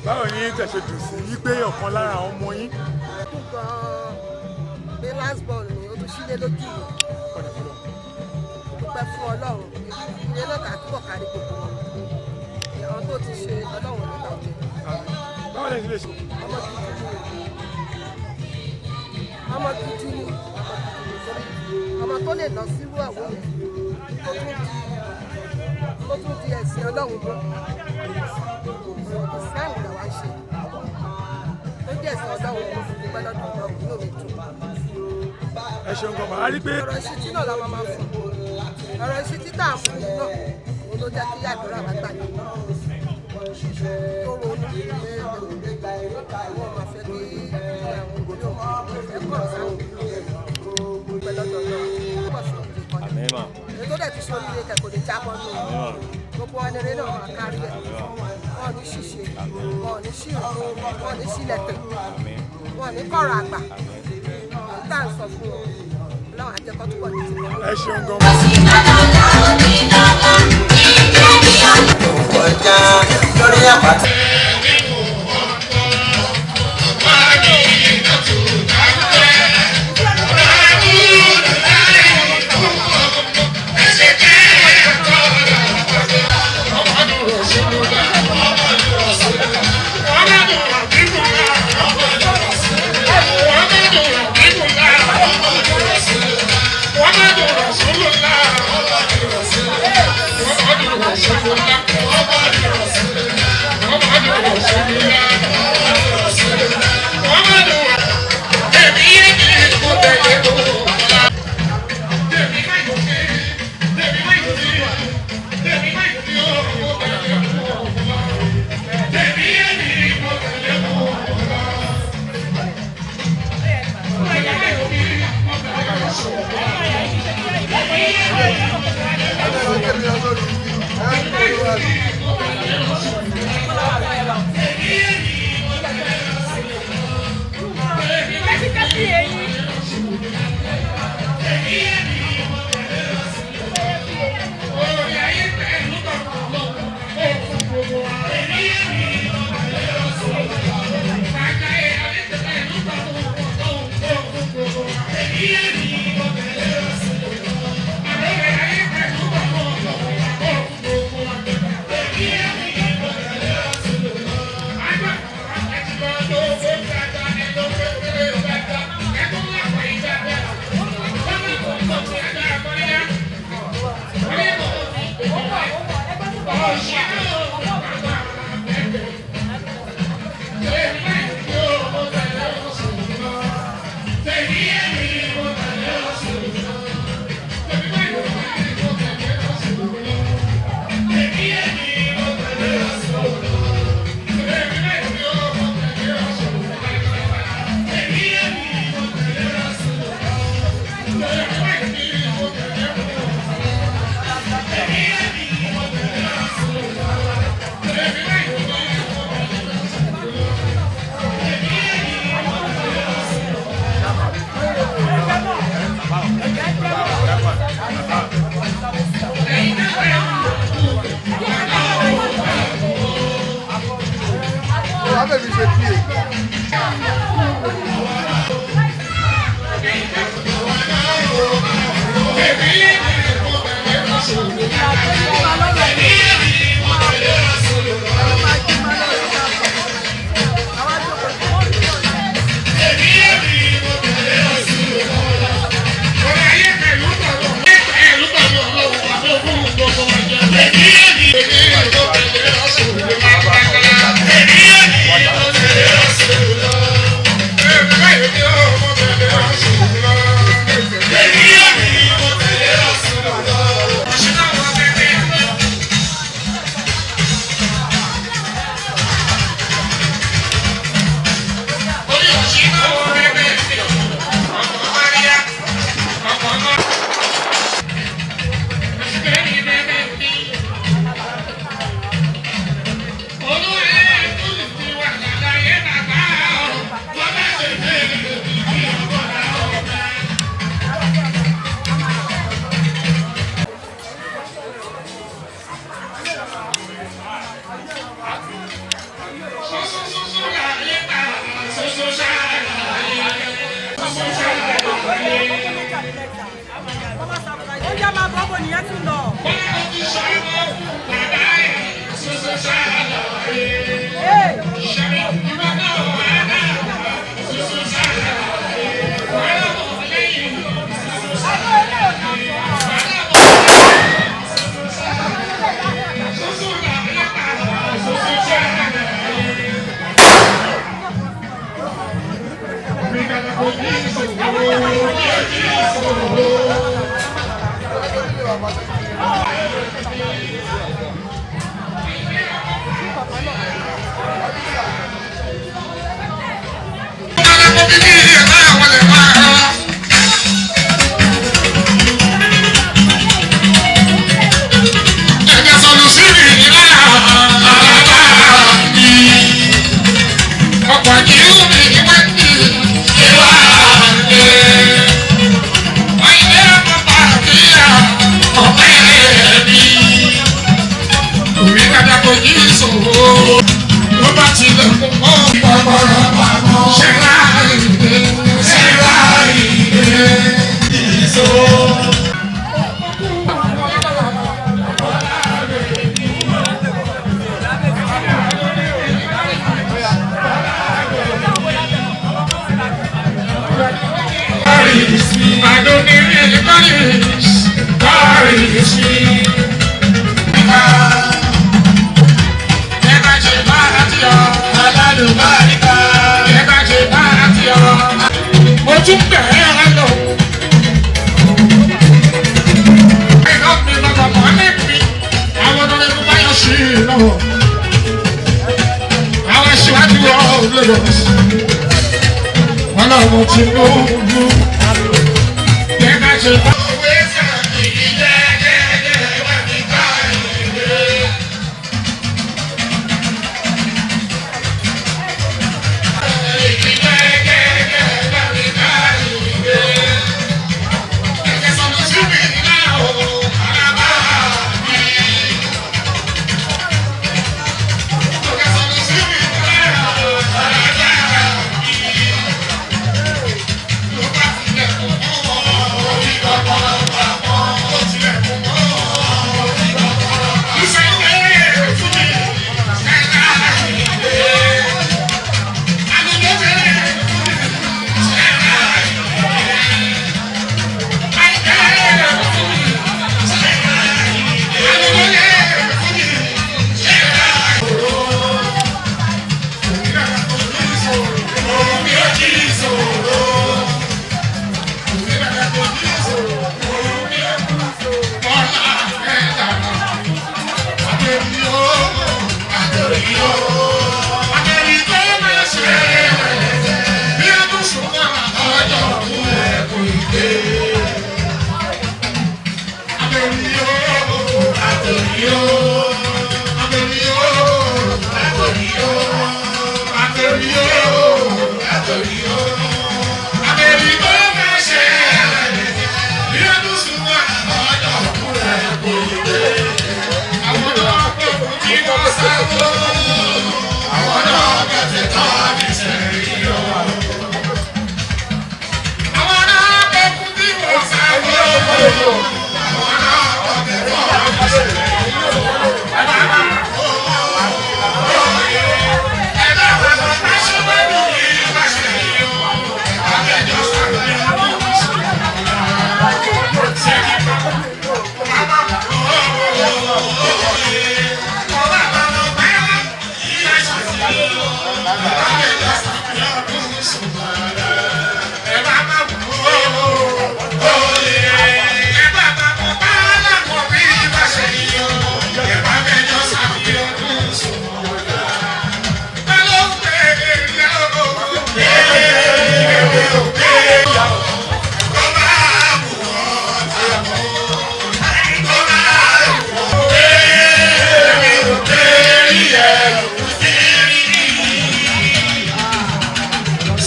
Speaker 11: báwo ni tẹ̀sẹ̀ dùn sí wípé ọ̀kan lára àwọn ọmọ yín.
Speaker 7: Bí last ball ni o tún sílé lójú mi. Dúpẹ́ fún Ọlọ́run, ilé náà kà túbọ̀ kárí gbogbo wọn. Àwọn tó ti ṣe Ọlọ́run nígbà ọ̀jẹ̀.
Speaker 11: Báwo lè ṣe?
Speaker 7: Ọmọ gidi ni. Ọmọ tó lè lọ sírú àwọn tó tún di ẹ̀sìn Ọlọ́run mọ́. Ìsìláàmù làwa ṣe. Ó jẹ́ ẹ̀sìn Ọlọ́run mọ́ fún dúpẹ́ lọ́dọ̀ Ọlọ́run inú mi dùn.
Speaker 11: Ẹ ṣeun gan màá rí pé.
Speaker 7: Ọ̀rọ̀ ìṣítí náà la máa fún. Ọ̀rọ̀ ìṣítí tá à ń fún yìí náà òun ló jẹ́ kí àdúrà wa gbà yìí. Tó ronú àwọn ọmọ fẹ́ kí àwọn òbí òun fẹ́ kọ̀ sáwọn dúpẹ́ lọ́dọ̀ Ọlọ́run. Pọ̀ sí òkè kan ní. Èyí tó dẹ̀ ti ṣe oríire kẹ̀kọ́ lè jábọ́ nù. Gbogbo ọ̀nẹ́rẹ́ náà máa kárí ẹ̀. Wọ́n ní ṣìṣe, wọ́n ní ṣìrò, wọ́n ní ṣílẹ̀tẹ̀, wọ́n ní kọ̀rọ̀ àgbà. Tá à ń sọ fún wọn, Ọlọ́run àjẹkọ́ túbọ̀ ní ti wọn.
Speaker 11: Ẹ ṣeun gan.
Speaker 10: Kọjá lórí àpáta.
Speaker 12: nìyẹn tún lọ.
Speaker 2: I don't need anybody. God is me. Mo tún bẹ̀rẹ̀ lọ. Ẹ̀rọ mi lọ́kọ̀ mọ́ lẹ́bi. Àwọn ọ̀dọ́ ẹ̀rọ bá yọ sí i náà. Àwọn aṣíwájú Lagos. Wọ́n náà mo ti mú un. Ẹ̀ka ṣe bá.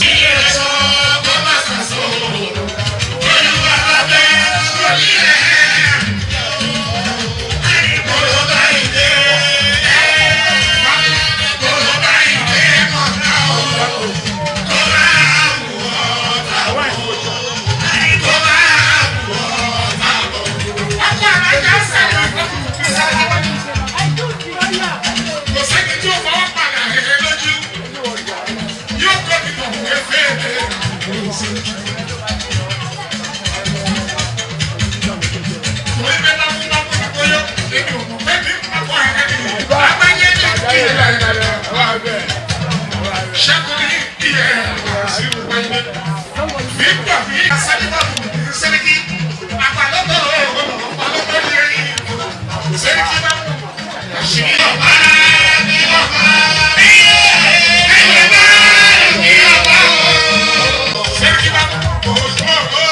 Speaker 2: Yes. ṣẹ́gun ní ìyẹ́ sí wáyé. Nígbà bí asálíbà sẹ́ríkì àpàlọ́tọ̀ ọ̀pọ̀lọpọ̀ ní ẹ̀yìn sẹ́ríkì bá mú àṣírí ọ̀pá ní ọ̀pá. Sẹ́ríkì bá mú ojú ọ̀pọ̀.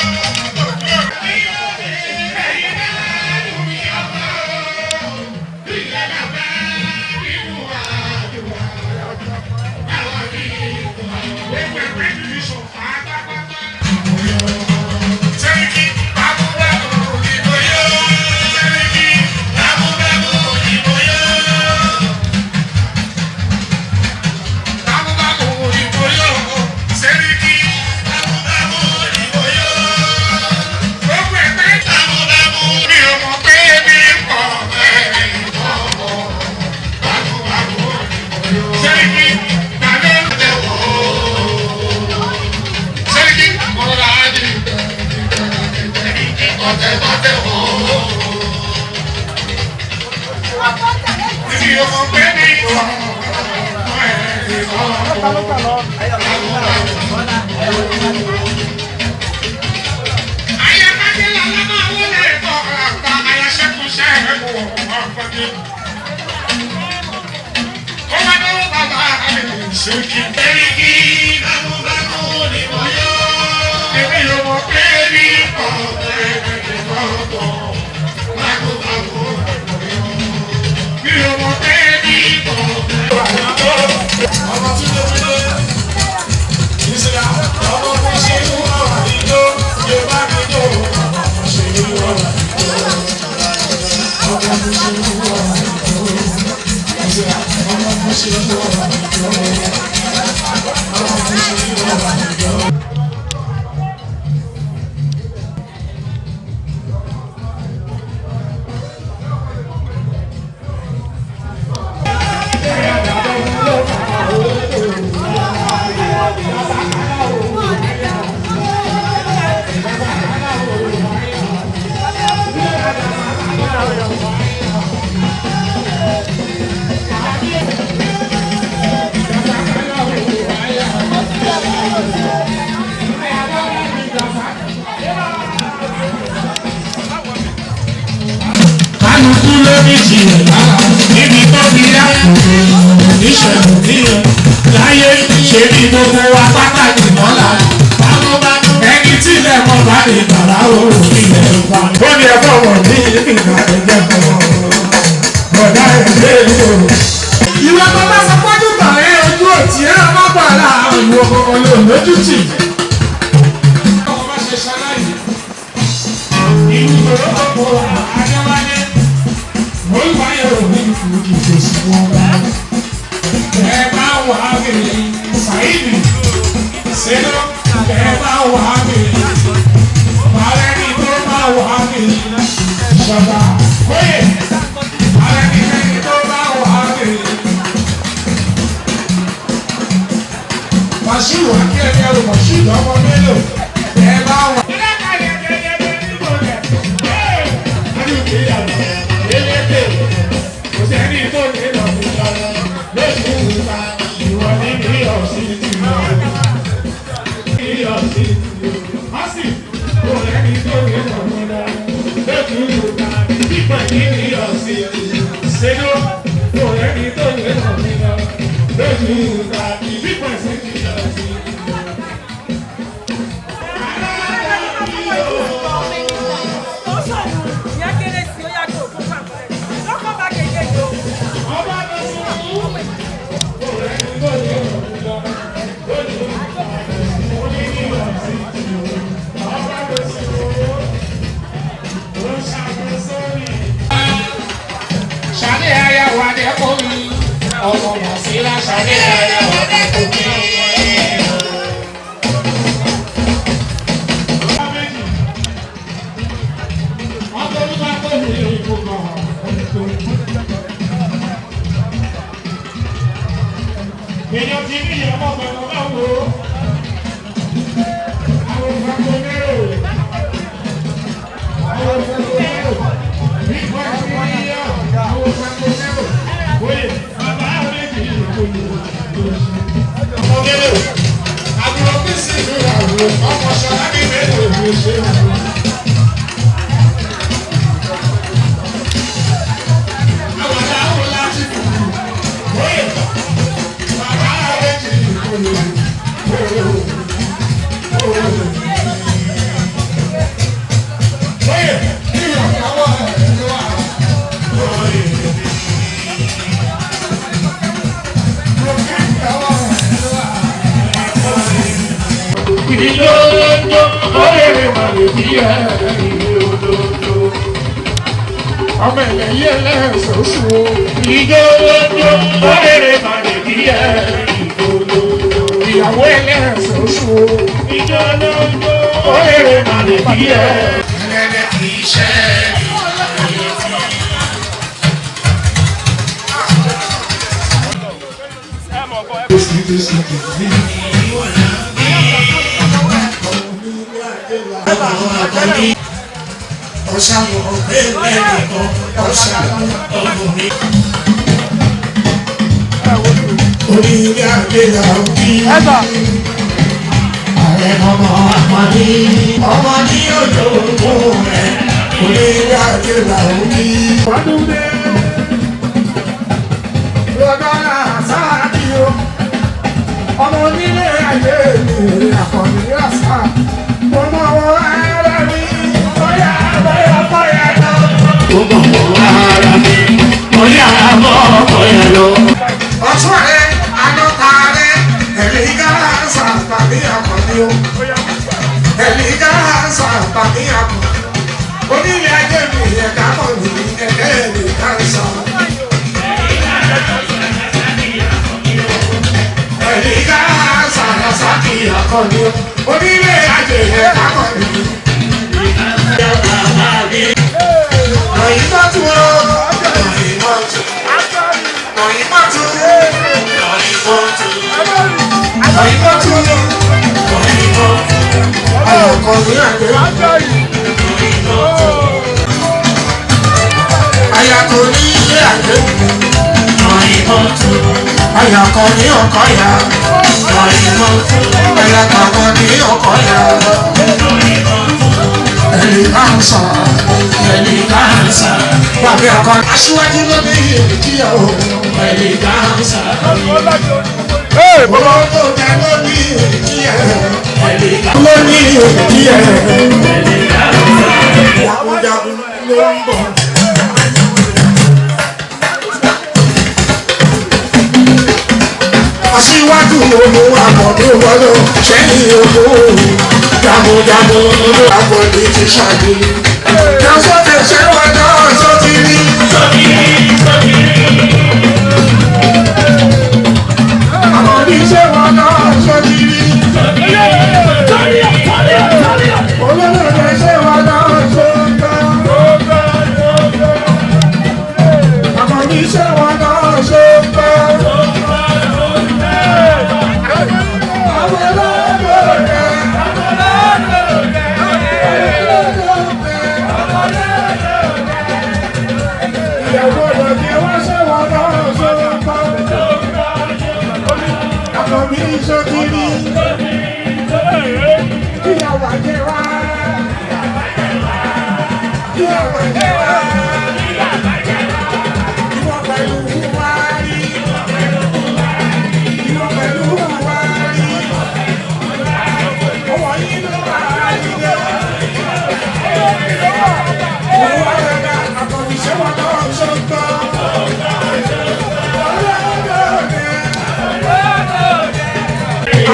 Speaker 12: Oye, bàbá rẹ̀ kì í lò ó.
Speaker 2: àbúrò bí sí ìgbéyàwó ọmọ ṣọlá ní ìbéèrè òwe ṣe é. Àwàdà àwọn láti kùkù, bóyè, bàbá àwẹ̀jì ìkòlò, bóyè. Bóyè, ní ìyàwó ẹ̀rọ wa, bóyè.
Speaker 12: Ìdílódó ọ̀rẹ́rẹ́ máa lè bí òdòdó. Ọmọ ẹ̀lẹ́yẹ lẹ́sọ̀ oṣù. Ìdílódó ọ̀rẹ́rẹ́ máa lè bí òdòdó. Ìyàwó ẹlẹ́sọ̀ oṣù. Ìdílódó ọ̀rẹ́rẹ́ máa lè bí
Speaker 2: ẹlẹ́dẹ̀ kì í ṣe ọ̀sàmù ọ̀gbẹ́ lẹ́nìkan ọ̀sàmù ọ̀gbọ̀nmi. Onílé àgbéyà òbí. Ààrẹ ọmọ àpàdé. Ọmọ ní òdòdó rẹ̀. Onílé àgbéyà òbí. Wádùúdé. Lọ́gọ́rà sáàdì o. Ọmọ onílé ayé mi àkọ́ni àṣà. Mo mọ̀ wọ́n ara mi. Gbogbo ara mi, mo ní àmọ́ ọkọ̀ yẹn lọ. Ọ̀tún rẹ̀, àdọ́ta rẹ̀, ẹ̀lì gáàsà tàbí ọkọ̀ ni ó. Ẹ̀lì gáàsà tàbí ọkọ̀. Onílé ajé mi ẹ̀ka mọ̀ ní ẹ̀kẹ́ ẹ̀lì gáàsà. Ẹ̀lì gáàsà tàbí ọkọ̀ ni ó. Onílé ajé ẹ̀ka mọ̀ ní. Òyìnbọ̀tú o, òyìnbọ̀tú, òyìnbọ̀tú, òyìnbọ̀tú, òyìnbọ̀tú, òyìnbọ̀tú, ọkọ̀ ní àgbẹ̀, òyìnbọ̀tú, àyàkọ̀ ní ilé àgbẹ̀, òyìnbọ̀tú, àyàkọ̀ ní ọkọ̀ ya, òyìnbọ̀tú, àyàkọ̀ ní ọkọ̀ ya, ẹ̀lìkánsà ẹ̀lìkánsà bàbá ọkọ aṣíwájú ló ní ìdíyàwó ẹ̀lìkánsà olódò tẹ ló ní ìdíyàwó ẹ̀lìkánsà ló ní ìdíyàwó ẹ̀lìkánsà jagunjagun ló ń bọ̀. Aṣíwájú olú àkọ́dé wọlé ṣẹ́yìn olú jagunjagun olú àkọ́dé ti ṣàdé. Yàtọ̀ tẹ̀ ṣe wọ́n náà sọ́tìrì. Àkọ́dé ṣe wọ́n náà sọ́tìrì. Olóòtú ṣe wọ́n náà sọ́tà. Àkọ́dé ṣe wọ́n náà sọ́tà.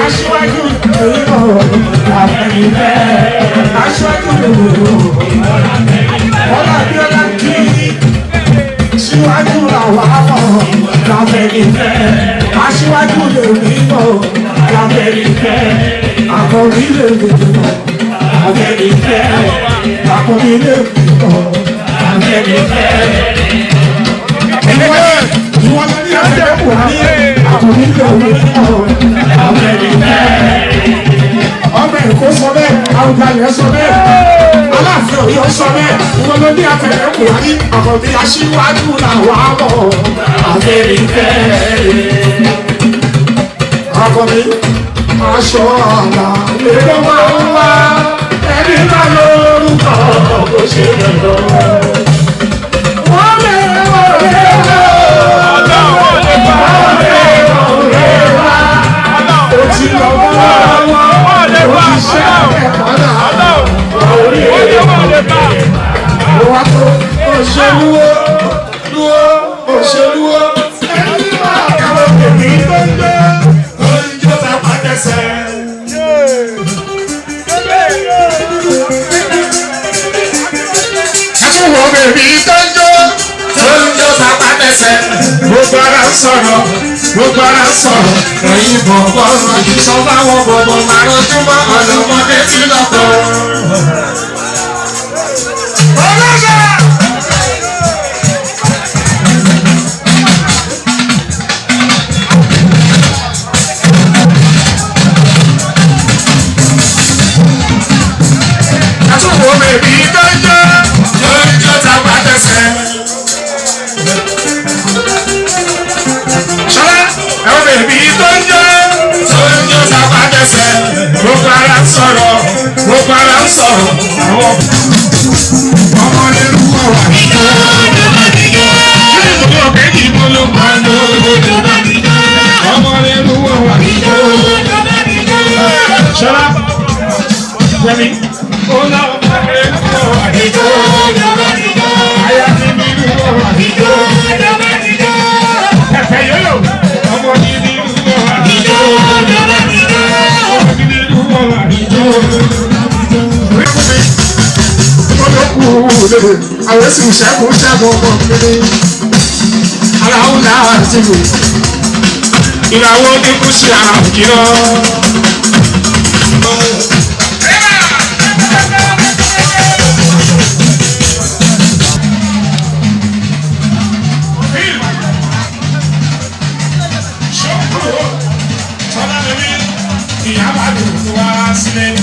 Speaker 2: Aṣíwájú Bọ́lá Abíọ́lá kí síwájú làwọn àmọ́ lábẹ́nifẹ́ aṣíwájú lè rí mọ́ lábẹ́nifẹ́ àkọ́rí lè rí mọ́ lábẹ́nifẹ́ àkọ́rí lè rí mọ́ lábẹ́nifẹ́. Ìwọ́n lọ ní ẹgbẹ́ Buhari àkọ́rí lè rí mọ́ lábẹ́nifẹ́. Ọmọ Èkó sọ bẹ́ẹ̀, Àwùjalẹ̀ sọ bẹ́ẹ̀, Aláàfin Ọ̀yọ́ sọ bẹ́ẹ̀, ìwọ ló ní àfẹ́rẹ́ Buhari, àkọ́bí aṣíwájú làwọn àbọ̀ àfẹ́rẹ́fẹ́.
Speaker 12: fún mi. Aṣọ àlà ló máa ń wá ẹni bá lórúkọ kò ṣe lọ. Wọ́n lè wọlé wá. Wọ́n lè wọlé wá. O ti lọ wá wá. O ti ṣe àkẹ́kọ̀ọ́ náà. Orí ẹ̀ wá tó òṣèlú òṣèlú ẹni máa kàwé kèmí tó ń gbé oúnjẹ tá a pa tẹsẹ̀. Àtúwò bèbí tó ń jó oúnjẹ tá a pa tẹsẹ̀. Gbogbo ara ń sọ̀rọ̀ gbogbo ara ń sọ̀rọ̀ ẹ̀yin bọ̀bọ̀ rọ̀jù sọ fáwọn bọ̀bọ̀ máa rọjú mọ́ ọ̀dọ́mọdé tí lọ́kọ̀. Àtúwò bèbí tó ń jó oúnjẹ tá a pa tẹsẹ̀. Ṣọlá ẹ̀wọ̀n bèbí tó ń jó oúnjẹ tá a pa tẹsẹ̀. Gbogbo ara ń sọ̀rọ̀ gbogbo ara ń sọ̀rọ̀ àwọn ọmọ nínú ọ̀rọ̀ àdìjọ́. Ṣé ìbùdó kejì mo ló máa ń lo ọmọ nínú ọ̀rọ̀ àdìjọ́. Ṣọlá Yẹmi ó náà ọmọ nínú ọ̀rọ̀ àdìjọ́. Ayá ti nínú ọ̀rọ̀ àdìjọ́. Ẹ̀fẹ̀ yóò ọmọ nínú ọ̀rọ̀ àdìjọ́. Ọmọ nínú ọ̀rọ̀ àdìjọ́. Àwọn èsì ìṣẹ́gun ṣẹ́gun ọmọ kiri aláwọ̀ náà ti wù ìràwọ̀ dínkù sí ara òkìrọ̀. Ìyá bá dùn tó wá sílẹ̀.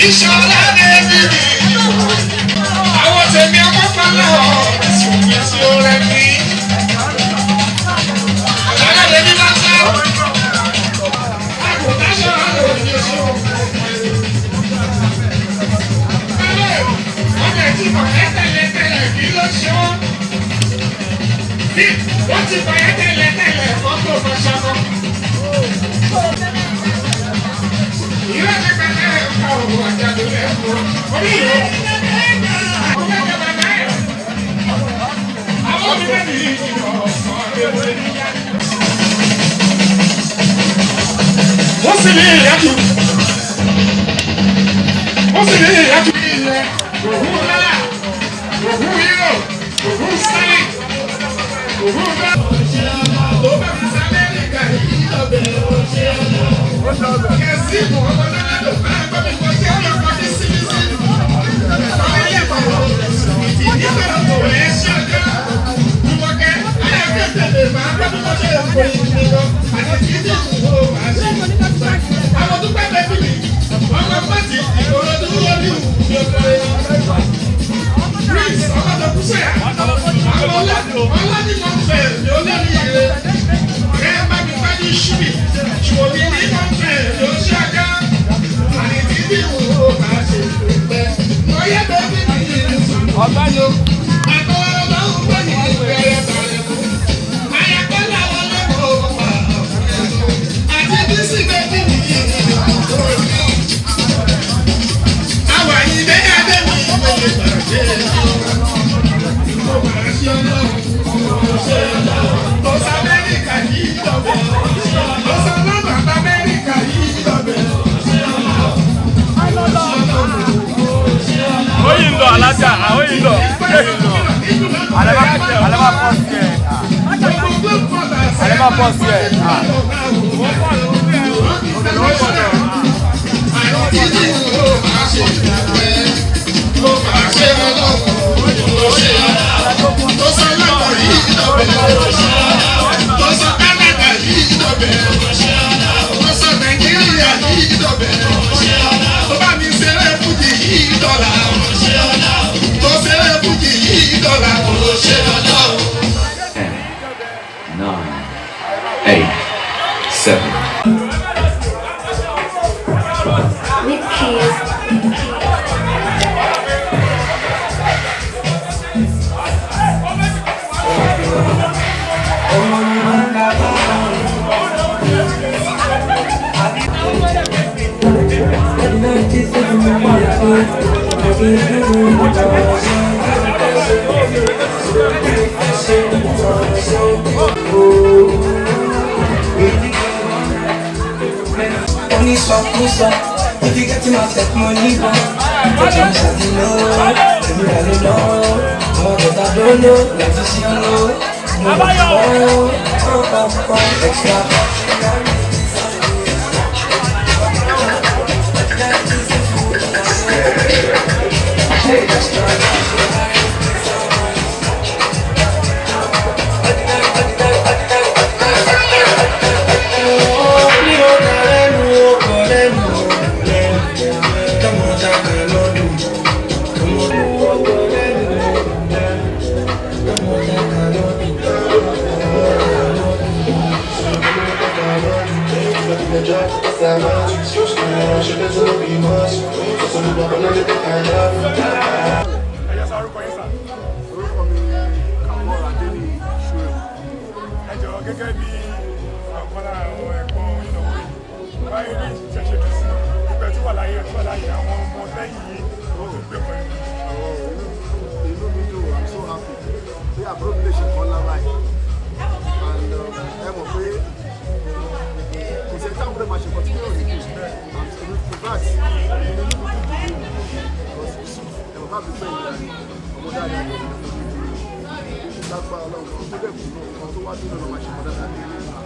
Speaker 12: Ìṣọ̀lá bèbí mi, àwọn tèmi ọmọ pàlọ́ ẹ̀sùn mi tí ó rẹ̀ mí. Ìṣọ̀lá bèbí máa sá. Àgùntàn ṣọ́ra lòdì sí òun. Wọ́n bẹ̀ tí mọ̀ ẹ́ tẹ́lẹ̀ kí ló ṣe wọ́n. Wọ́n ti mọ̀ ẹ́ tẹ́lẹ̀ fọ́tò fọ́ṣọ́kọ́. Ìwé ti pẹ̀lẹ́ ẹ̀ka òwò àjàdó lẹ́kọ̀ọ́. Orí ìwé. Àwọn obìnrin ní ìjìnà ọ̀sán ẹ̀wọ̀n níyà. Wọ́n sì ní ìyájú. Wọ́n sì ní ìyájú. Òhun rárá, òhun hírò, òhun sáré, òhun rárá. Tó bá fi sáré nìkan yìí lọ́bẹ̀ ọ̀ṣẹ́. Kẹ̀sí ìmọ̀ ọmọ náà lò máa gbọ́ mi kọ́ sí ọ̀nà kan ní síbísí. Ọ̀rẹ́ yẹ̀ pọ̀ ìdílé ọ̀pọ̀ ẹ̀ ṣàkà. Jùmọ̀kẹ́ ayọ̀kẹ́tẹ̀lẹ̀ máa gbọ́ mi kọ́ sí ọ̀pọ̀ ìdílé lọ. Àti títí ìwò máa ṣe. Àwọn tó pẹ́ bẹ́ẹ̀ bí mi, ọmọ pàtì ìgbòho dúró ní ìwúlò. Prince ọmọ tó kú sẹ́yà. Àwọn ọlọ́dún kan fẹ̀ ní olórí ire. Ẹ bá mi bá ní ṣíbì. Ṣùgbọ́n mi ní kan fẹ̀ ló ṣáká. Àní títí ìwúlò máa ṣe pẹ́. Lọ́yẹ̀ bẹ́ẹ̀ bí mi ní ìlú. Ọ̀gbá ni o. Àtọwọ́ ọba ń gbọ́ ní ìgbẹ́rẹ́ balẹ̀ kú. Àyàkọ́ làwọn lọ́wọ́ pa. Àti bí sí bẹ́ẹ̀ bí mi ní ìlú. Àwọn àyìnbé adé mi ìgbẹ́lẹ̀ bàjẹ́. Los Amẹ́ríkà yìí lọ́bẹ̀. Los Amẹ́ríkà yìí lọ́bẹ̀.
Speaker 11: Oyin lọ alájà, oyin lọ. Alẹ́ bá pọ̀ sí ẹ̀. Alẹ́ bá pọ̀ sí ẹ̀.
Speaker 5: Los
Speaker 12: ṣe ọlọ́run.
Speaker 13: 10, 9, 8, 7.
Speaker 10: Only song, if you get to my step money, but I'm saying no, everybody know, all that I don't know, like to see you know, extra.
Speaker 11: Gẹ́gẹ́ bí ọ̀kan lára àwọn ẹ̀gbọ́n ìnáwó yìí báyìí ní ìṣẹ̀ṣẹ̀ tó sí ìpẹ́ tí wà láyé àwọn ọmọ lẹ́yìn yìí ó tún gbé pẹ̀lú.
Speaker 14: Inú mi dùn, I'm so happy bí àbúrò mi lè ṣe kọ́ lára ẹ̀ and ẹ mọ̀ pé kò sí ẹ̀ta àbúrò máa ṣe kọ́ tí yóò rí kù in fact inú mi dùn because Yusuf ẹ̀rọ bá mi fẹ́ ìyá ọmọ dáadáa ní lágbá ọlọ́run tó dẹ̀ kù náà kan tó wá dúró náà máa ṣe kọ́ dáadáa ní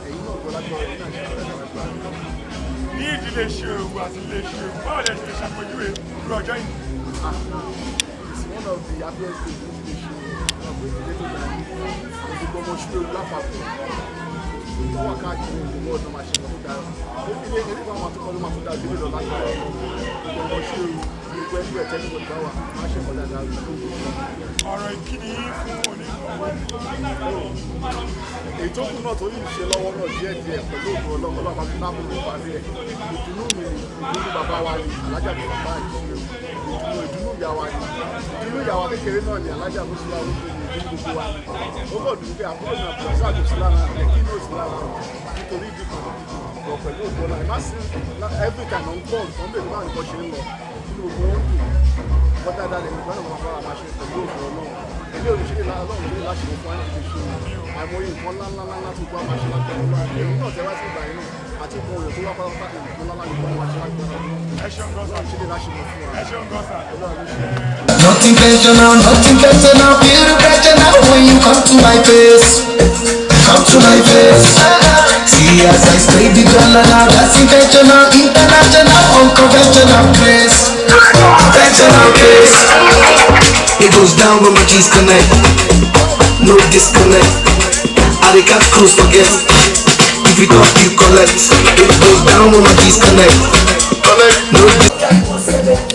Speaker 14: ẹ̀yìn náà gbọ́ lágbá ọ̀rọ̀ náà ṣe kọ́ dáadáa.
Speaker 11: Ní ìdílé Soewu àti ilé Soewu báwo lẹ ti lè ṣàpèjúwe irú ọjọ́ yìí?
Speaker 14: It's one of the happiest days in the show. Ọ̀gbìn ìdílé tó dáa ní gbogbo ọmọ Soewu lápapọ̀. Tó wà káàkiri ìlú ọ̀nà máa ṣe kọ́ tó dáa. Ilé ìfowópamọ́ máa tó kọ́ ló máa tó dáa dúró lọ lágbára. Gbogbo ọmọ Soewu gbogbo ẹni rẹ̀ tẹ́lẹ̀ wọ̀n bá wà máa ṣe kọ́ dáadáa lóko.
Speaker 11: Ọ̀rọ̀ ìkíni fún onígbọ̀wọ́.
Speaker 14: Èyí tó kù náà tó yìí ṣe lọ́wọ́ náà díẹ̀díẹ̀ pẹ̀lú ògùn ọlọ́mọlá máa fi láàbò ló parí ẹ̀. Ìdùnnú mi ni ìdùnnú bàbá wa ni alájà ní bàbá ìṣirò. Ìdùnnú ìyá wa ni ìdùnnú ìyá wa kékeré náà ni alájà ló ṣe wá lóko ní ìdùnnú gbogbo wa. Ó bọ̀ dùn pé àbúrò náà pẹ̀lú sáàdù sí lára rẹ̀ kí ló sí lára rẹ̀ nítorí ìdí kan bọ̀ pẹ̀lú ògùn ọlọ́mọlá. Ìmá sí every time on call wọ́n bèèrè máa nǹkan ṣe ń lọ nínú ògùn wọn dùn. Wọ́n dáadáa lè nígbà náà wọ́n máa ṣe pẹ̀lú ògùn ọlọ́run. Ilé òṣèré ọlọ́run ṣe láti mọ̀ fún àyè ìṣe àìmọye nǹkan ńláńlá tó gbọ́ máa ṣe lágbára ọlọ́run. Èyí náà tẹ́wá sí ìgbà yìí náà àti ìgbọ̀n òyò tó wá pátápátá nǹkan ńláńlá ní wọ́n máa ṣe lágbára ọlọ́run. Ẹ ṣeun gọ́sà. Ṣé lè láṣẹ mọ̀ fún wa? Ẹ ṣeun gọ́sà.
Speaker 10: Nothing personal, feel the pressure now when you come to my face. Come to my face. See as I spray the dollar now, that's intentional, international, unconventional place. Conventional place. It goes down when my G's connect. No disconnect. I can't cruise forget. If you talk, you collect. It goes down when my G's connect. No disconnect.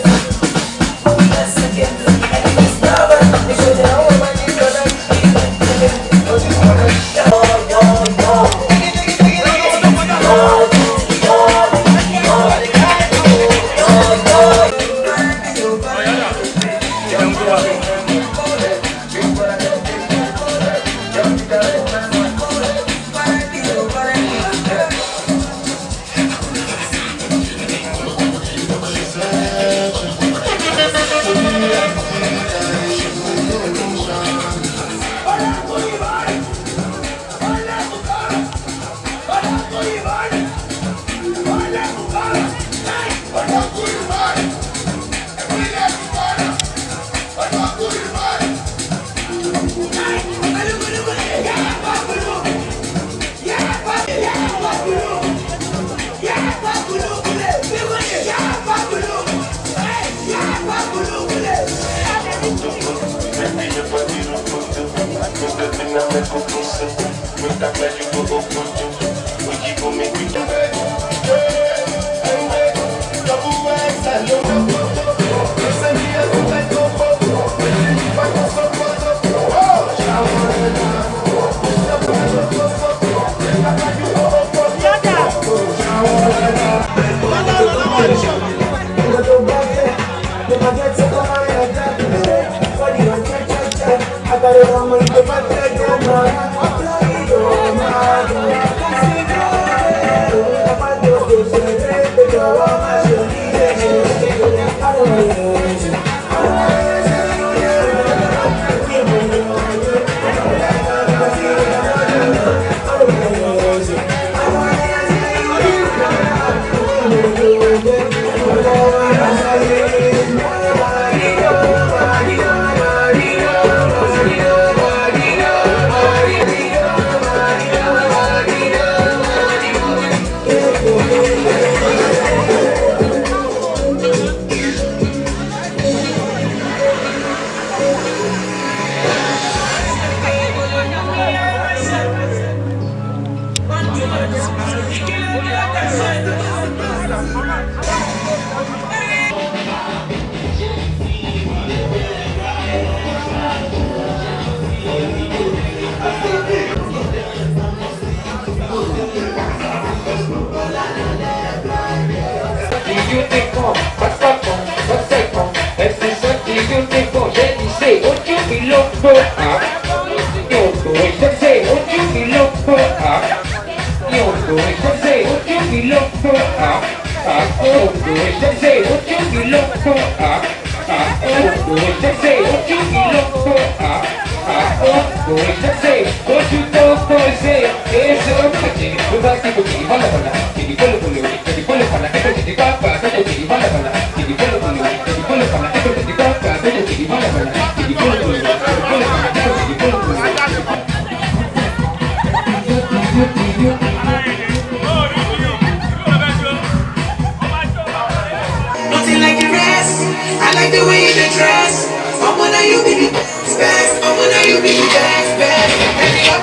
Speaker 10: Nothing like the rest. I like the way you dress. I wanna you be the best. I wanna you be the best.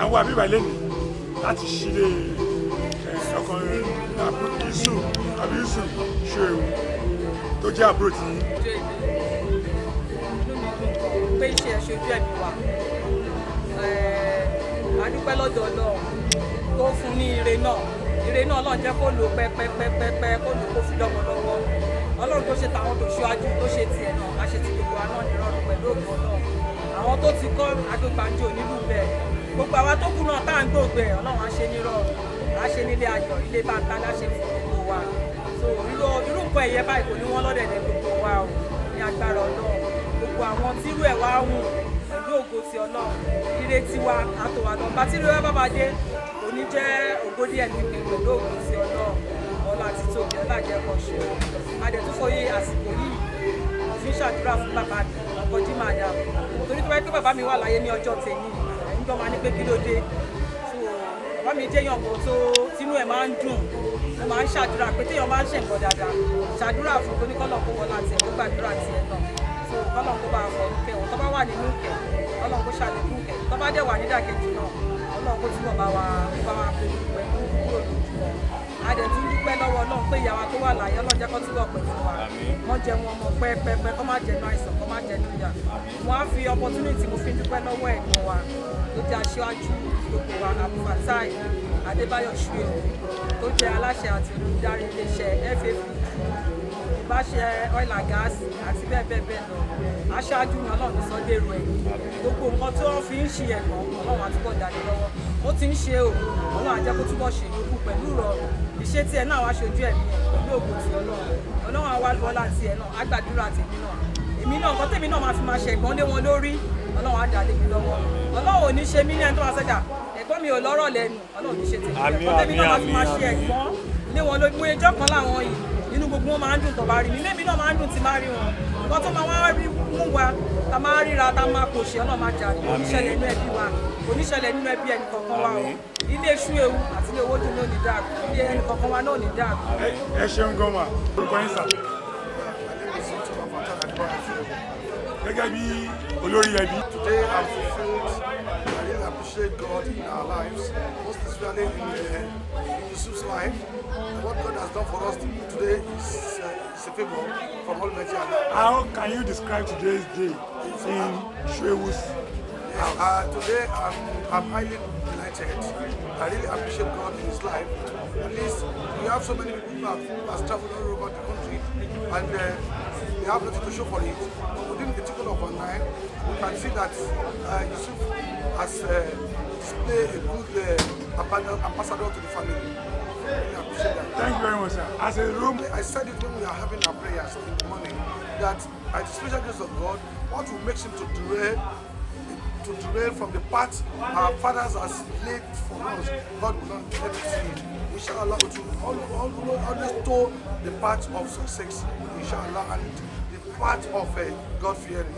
Speaker 11: Àwọn àbíbà lẹ́nu láti ṣílé ọkùnrin Yusuf àbí Yusuf Soewu tó jẹ́ àbúrò tí.
Speaker 15: Pé iṣẹ́ ṣojú ẹ̀mí wa a dúpẹ́ lọ́dọ̀ Ọlọ́run tó fún ní ire náà Ọlọ́run jẹ́ kó lò pẹ́pẹ́pẹ́pẹ́ kó lò kó fi lọ́mọ lọ́wọ́ Ọlọ́run tó ṣe tàwọn tó ṣíwájú tó ṣe tiẹ̀ náà a ṣe ti gbogbo wa náà nírọ̀rùn pẹ̀lú ògùn Ọlọ́run àwọn tó ti kọ́ agbègbàjò nílùú bẹ́ẹ̀ gbogbo àwa tó kù náà tá à ń gbòògbé Ọlọ́run á ṣe nírọ̀rùn á ṣe nílé ayọ̀ ilé bá ń ta láṣẹ fún gbogbo wa so irú nǹkan ẹ̀yẹ báyìí kò ní wọ́n lọ́dẹ̀dẹ̀ gbogbo wa o ní agbára Ọlọ́run gbogbo àwọn tírú ẹ̀ wá hùn pẹ̀lú ògo ti Ọlọ́run ire tiwa àtòwàdàn bá tírú ẹ̀ bábà dé òní jẹ́ ògódì ẹ̀ nípe pẹ̀lú ògo ti Ọlọ́run ọlá àti tóbi ọlájẹ́ kan ṣe adẹ̀túnfòye àsìkò yìí fi ń ṣàdúrà fún bàbá mi ọkọ̀ jí máa dà torí tó bá yẹ pé bàbá mi wà láyé ní ọjọ́ tèmi ẹ̀yìn tó máa ní pé kí ló dé bàbá mi jẹ́ yàn kan tó tínú ẹ̀ máa ń dùn mo máa ń ṣàdúrà pé téèyàn máa ń ṣe nǹkan dáadáa ṣàdúrà fún oníkọ́lọ̀ kó wọlé àti ẹ̀kọ́ gbàdúrà tiẹ̀ náà so kọ́lọ̀ kó bá a fọ̀ kẹ́ ọ̀ tó bá wà nínú kẹ́ kọ́lọ̀ kó ṣàlékún kẹ́ tó bá dẹ̀ wà nídàkejì náà Ọlọ́run kó túbọ̀ bá wa pè pẹ̀lú kúrò lójú wọn adẹ̀ tún dúpẹ́ lọ́wọ́ Ọlọ́run pé ìyàwó tó wà láyé Ọlọ́run jẹ́ kó túbọ̀ pẹ̀ fún wa wọ́n jẹ wọn ọmọ pẹ́ẹ́pẹ́ẹ́pẹ́ kó má jẹnu àìsàn kó má jẹnu ìyà wọ́n á fi opportunity mo fi dúpẹ́ lọ́wọ́ ẹ̀gbọ́n wa tó jẹ́ aṣáájú gbogbo wa Abdulfatai Adébáyọ̀ Soewu tó jẹ́ aláṣẹ àti olùdarí iléeṣẹ́ FAF ìbáṣẹ oil and gas àti bẹ́ẹ̀ bẹ́ẹ̀ bẹ́ẹ̀ lọ aṣáájú ni Ọlọ́run sọ dèrò ẹ̀ gbogbo nǹkan tí wọ́n fi ń ṣe ẹ̀gbọ́n Ọlọ́run àtúbọ̀ dání lọ́wọ́ ó ti ń ṣe o Ọlọ́run àjẹ́ kó túbọ̀ ṣe yòókù pẹ̀lú ìrọ̀rùn ìṣe tiẹ̀ náà wá ṣojú ẹ̀mí ẹ̀ pẹ̀lú ògo ti Ọlọ́run àwa lọ́la tiẹ̀ náà àgbàdúrà tèmi náà èmi náà nǹkan tèmi náà máa fi máa ṣe ẹ̀gbọ́n lé wọn lórí Ọlọ́run á dá lé mi lọ́wọ́ Ọlọ́run ò ní ṣe mí ní ẹni tó máa ṣẹ́jà ẹ̀gbọ́n mi ò lọ́rọ̀ lẹ́nu Ọlọ́run ní ṣe tèmi ẹ̀gbọ́n tèmi náà máa fi máa ṣe ẹ̀gbọ́n lé wọn lórí mo ẹjọ́ kan láwọn yìí inú gbogbo wọn máa ń dùn tó bá rí mi lẹ́mi náà máa ń dùn tí máa rí wọn nǹkan tó máa wá rí mú wa ta máa ríra ta máa kò ṣe Ọlọ́run máa jà oníṣẹ̀lẹ̀ nínú ẹbí wa oníṣẹ̀lẹ̀ nínú ẹbí ẹnì kọ̀ọ̀kan wa o ilé Soewu àti ilé owó dùn ní òní dàgbù ilé ẹnì kọ̀ọ̀kan wa náà òní dàgbù.
Speaker 11: ẹ ṣeun gan ma orúkọ yín sà gẹ́gẹ́ bí olórí ẹbí.
Speaker 8: Today I'm fulfilled. I really appreciate God in our lives, most especially in Yusuf's life. What God has done for us today is a favor from Almighty Allah.
Speaker 11: How can you describe today's day in Soewu's house?
Speaker 8: Today I'm highly delighted said. I really appreciate God in his life. At least we have so many people who have traveled all over the country and they have nothing to show for it. But within a tickle of one night, we can see that Yusuf has displayed a good ambassador to the family. Really appreciate that.
Speaker 11: Thank you very much, sir. As a room,
Speaker 8: I said it when we are having our prayers in the morning that by the special grace of God, what will make him to derail from the path our fathers has laid for us, God will not let it see. Inshallah, it will always tow the path of success, inshallah, and the path of God fearing.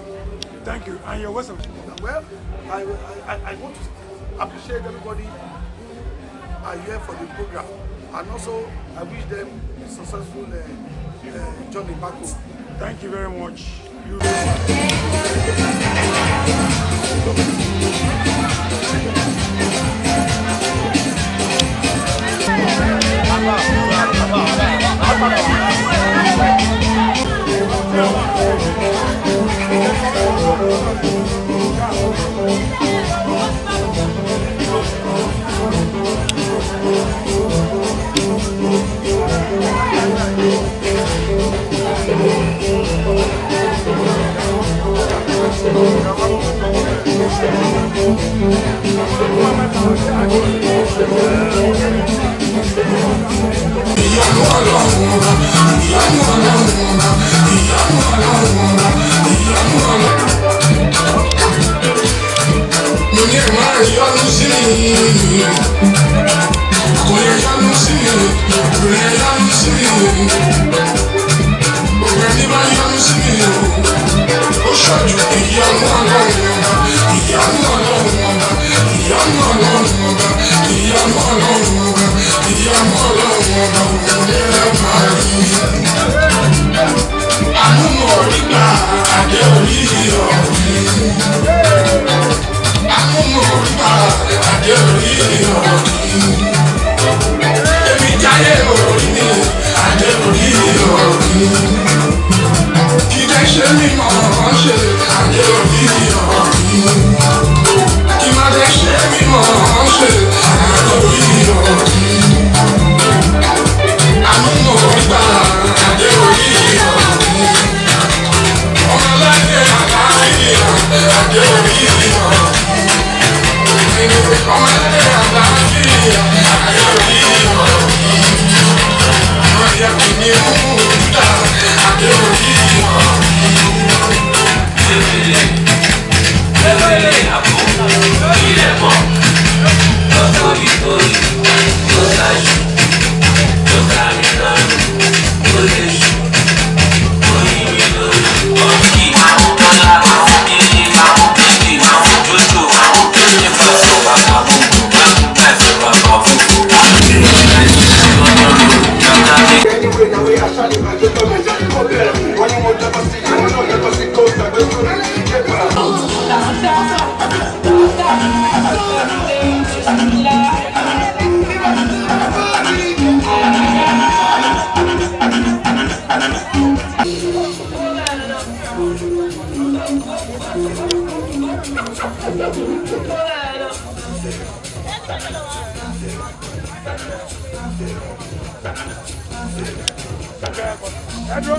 Speaker 11: Thank you. And your words of
Speaker 8: well, I want to appreciate everybody who are here for the program, and also I wish them a successful journey back home.
Speaker 11: Thank you very much. Edro.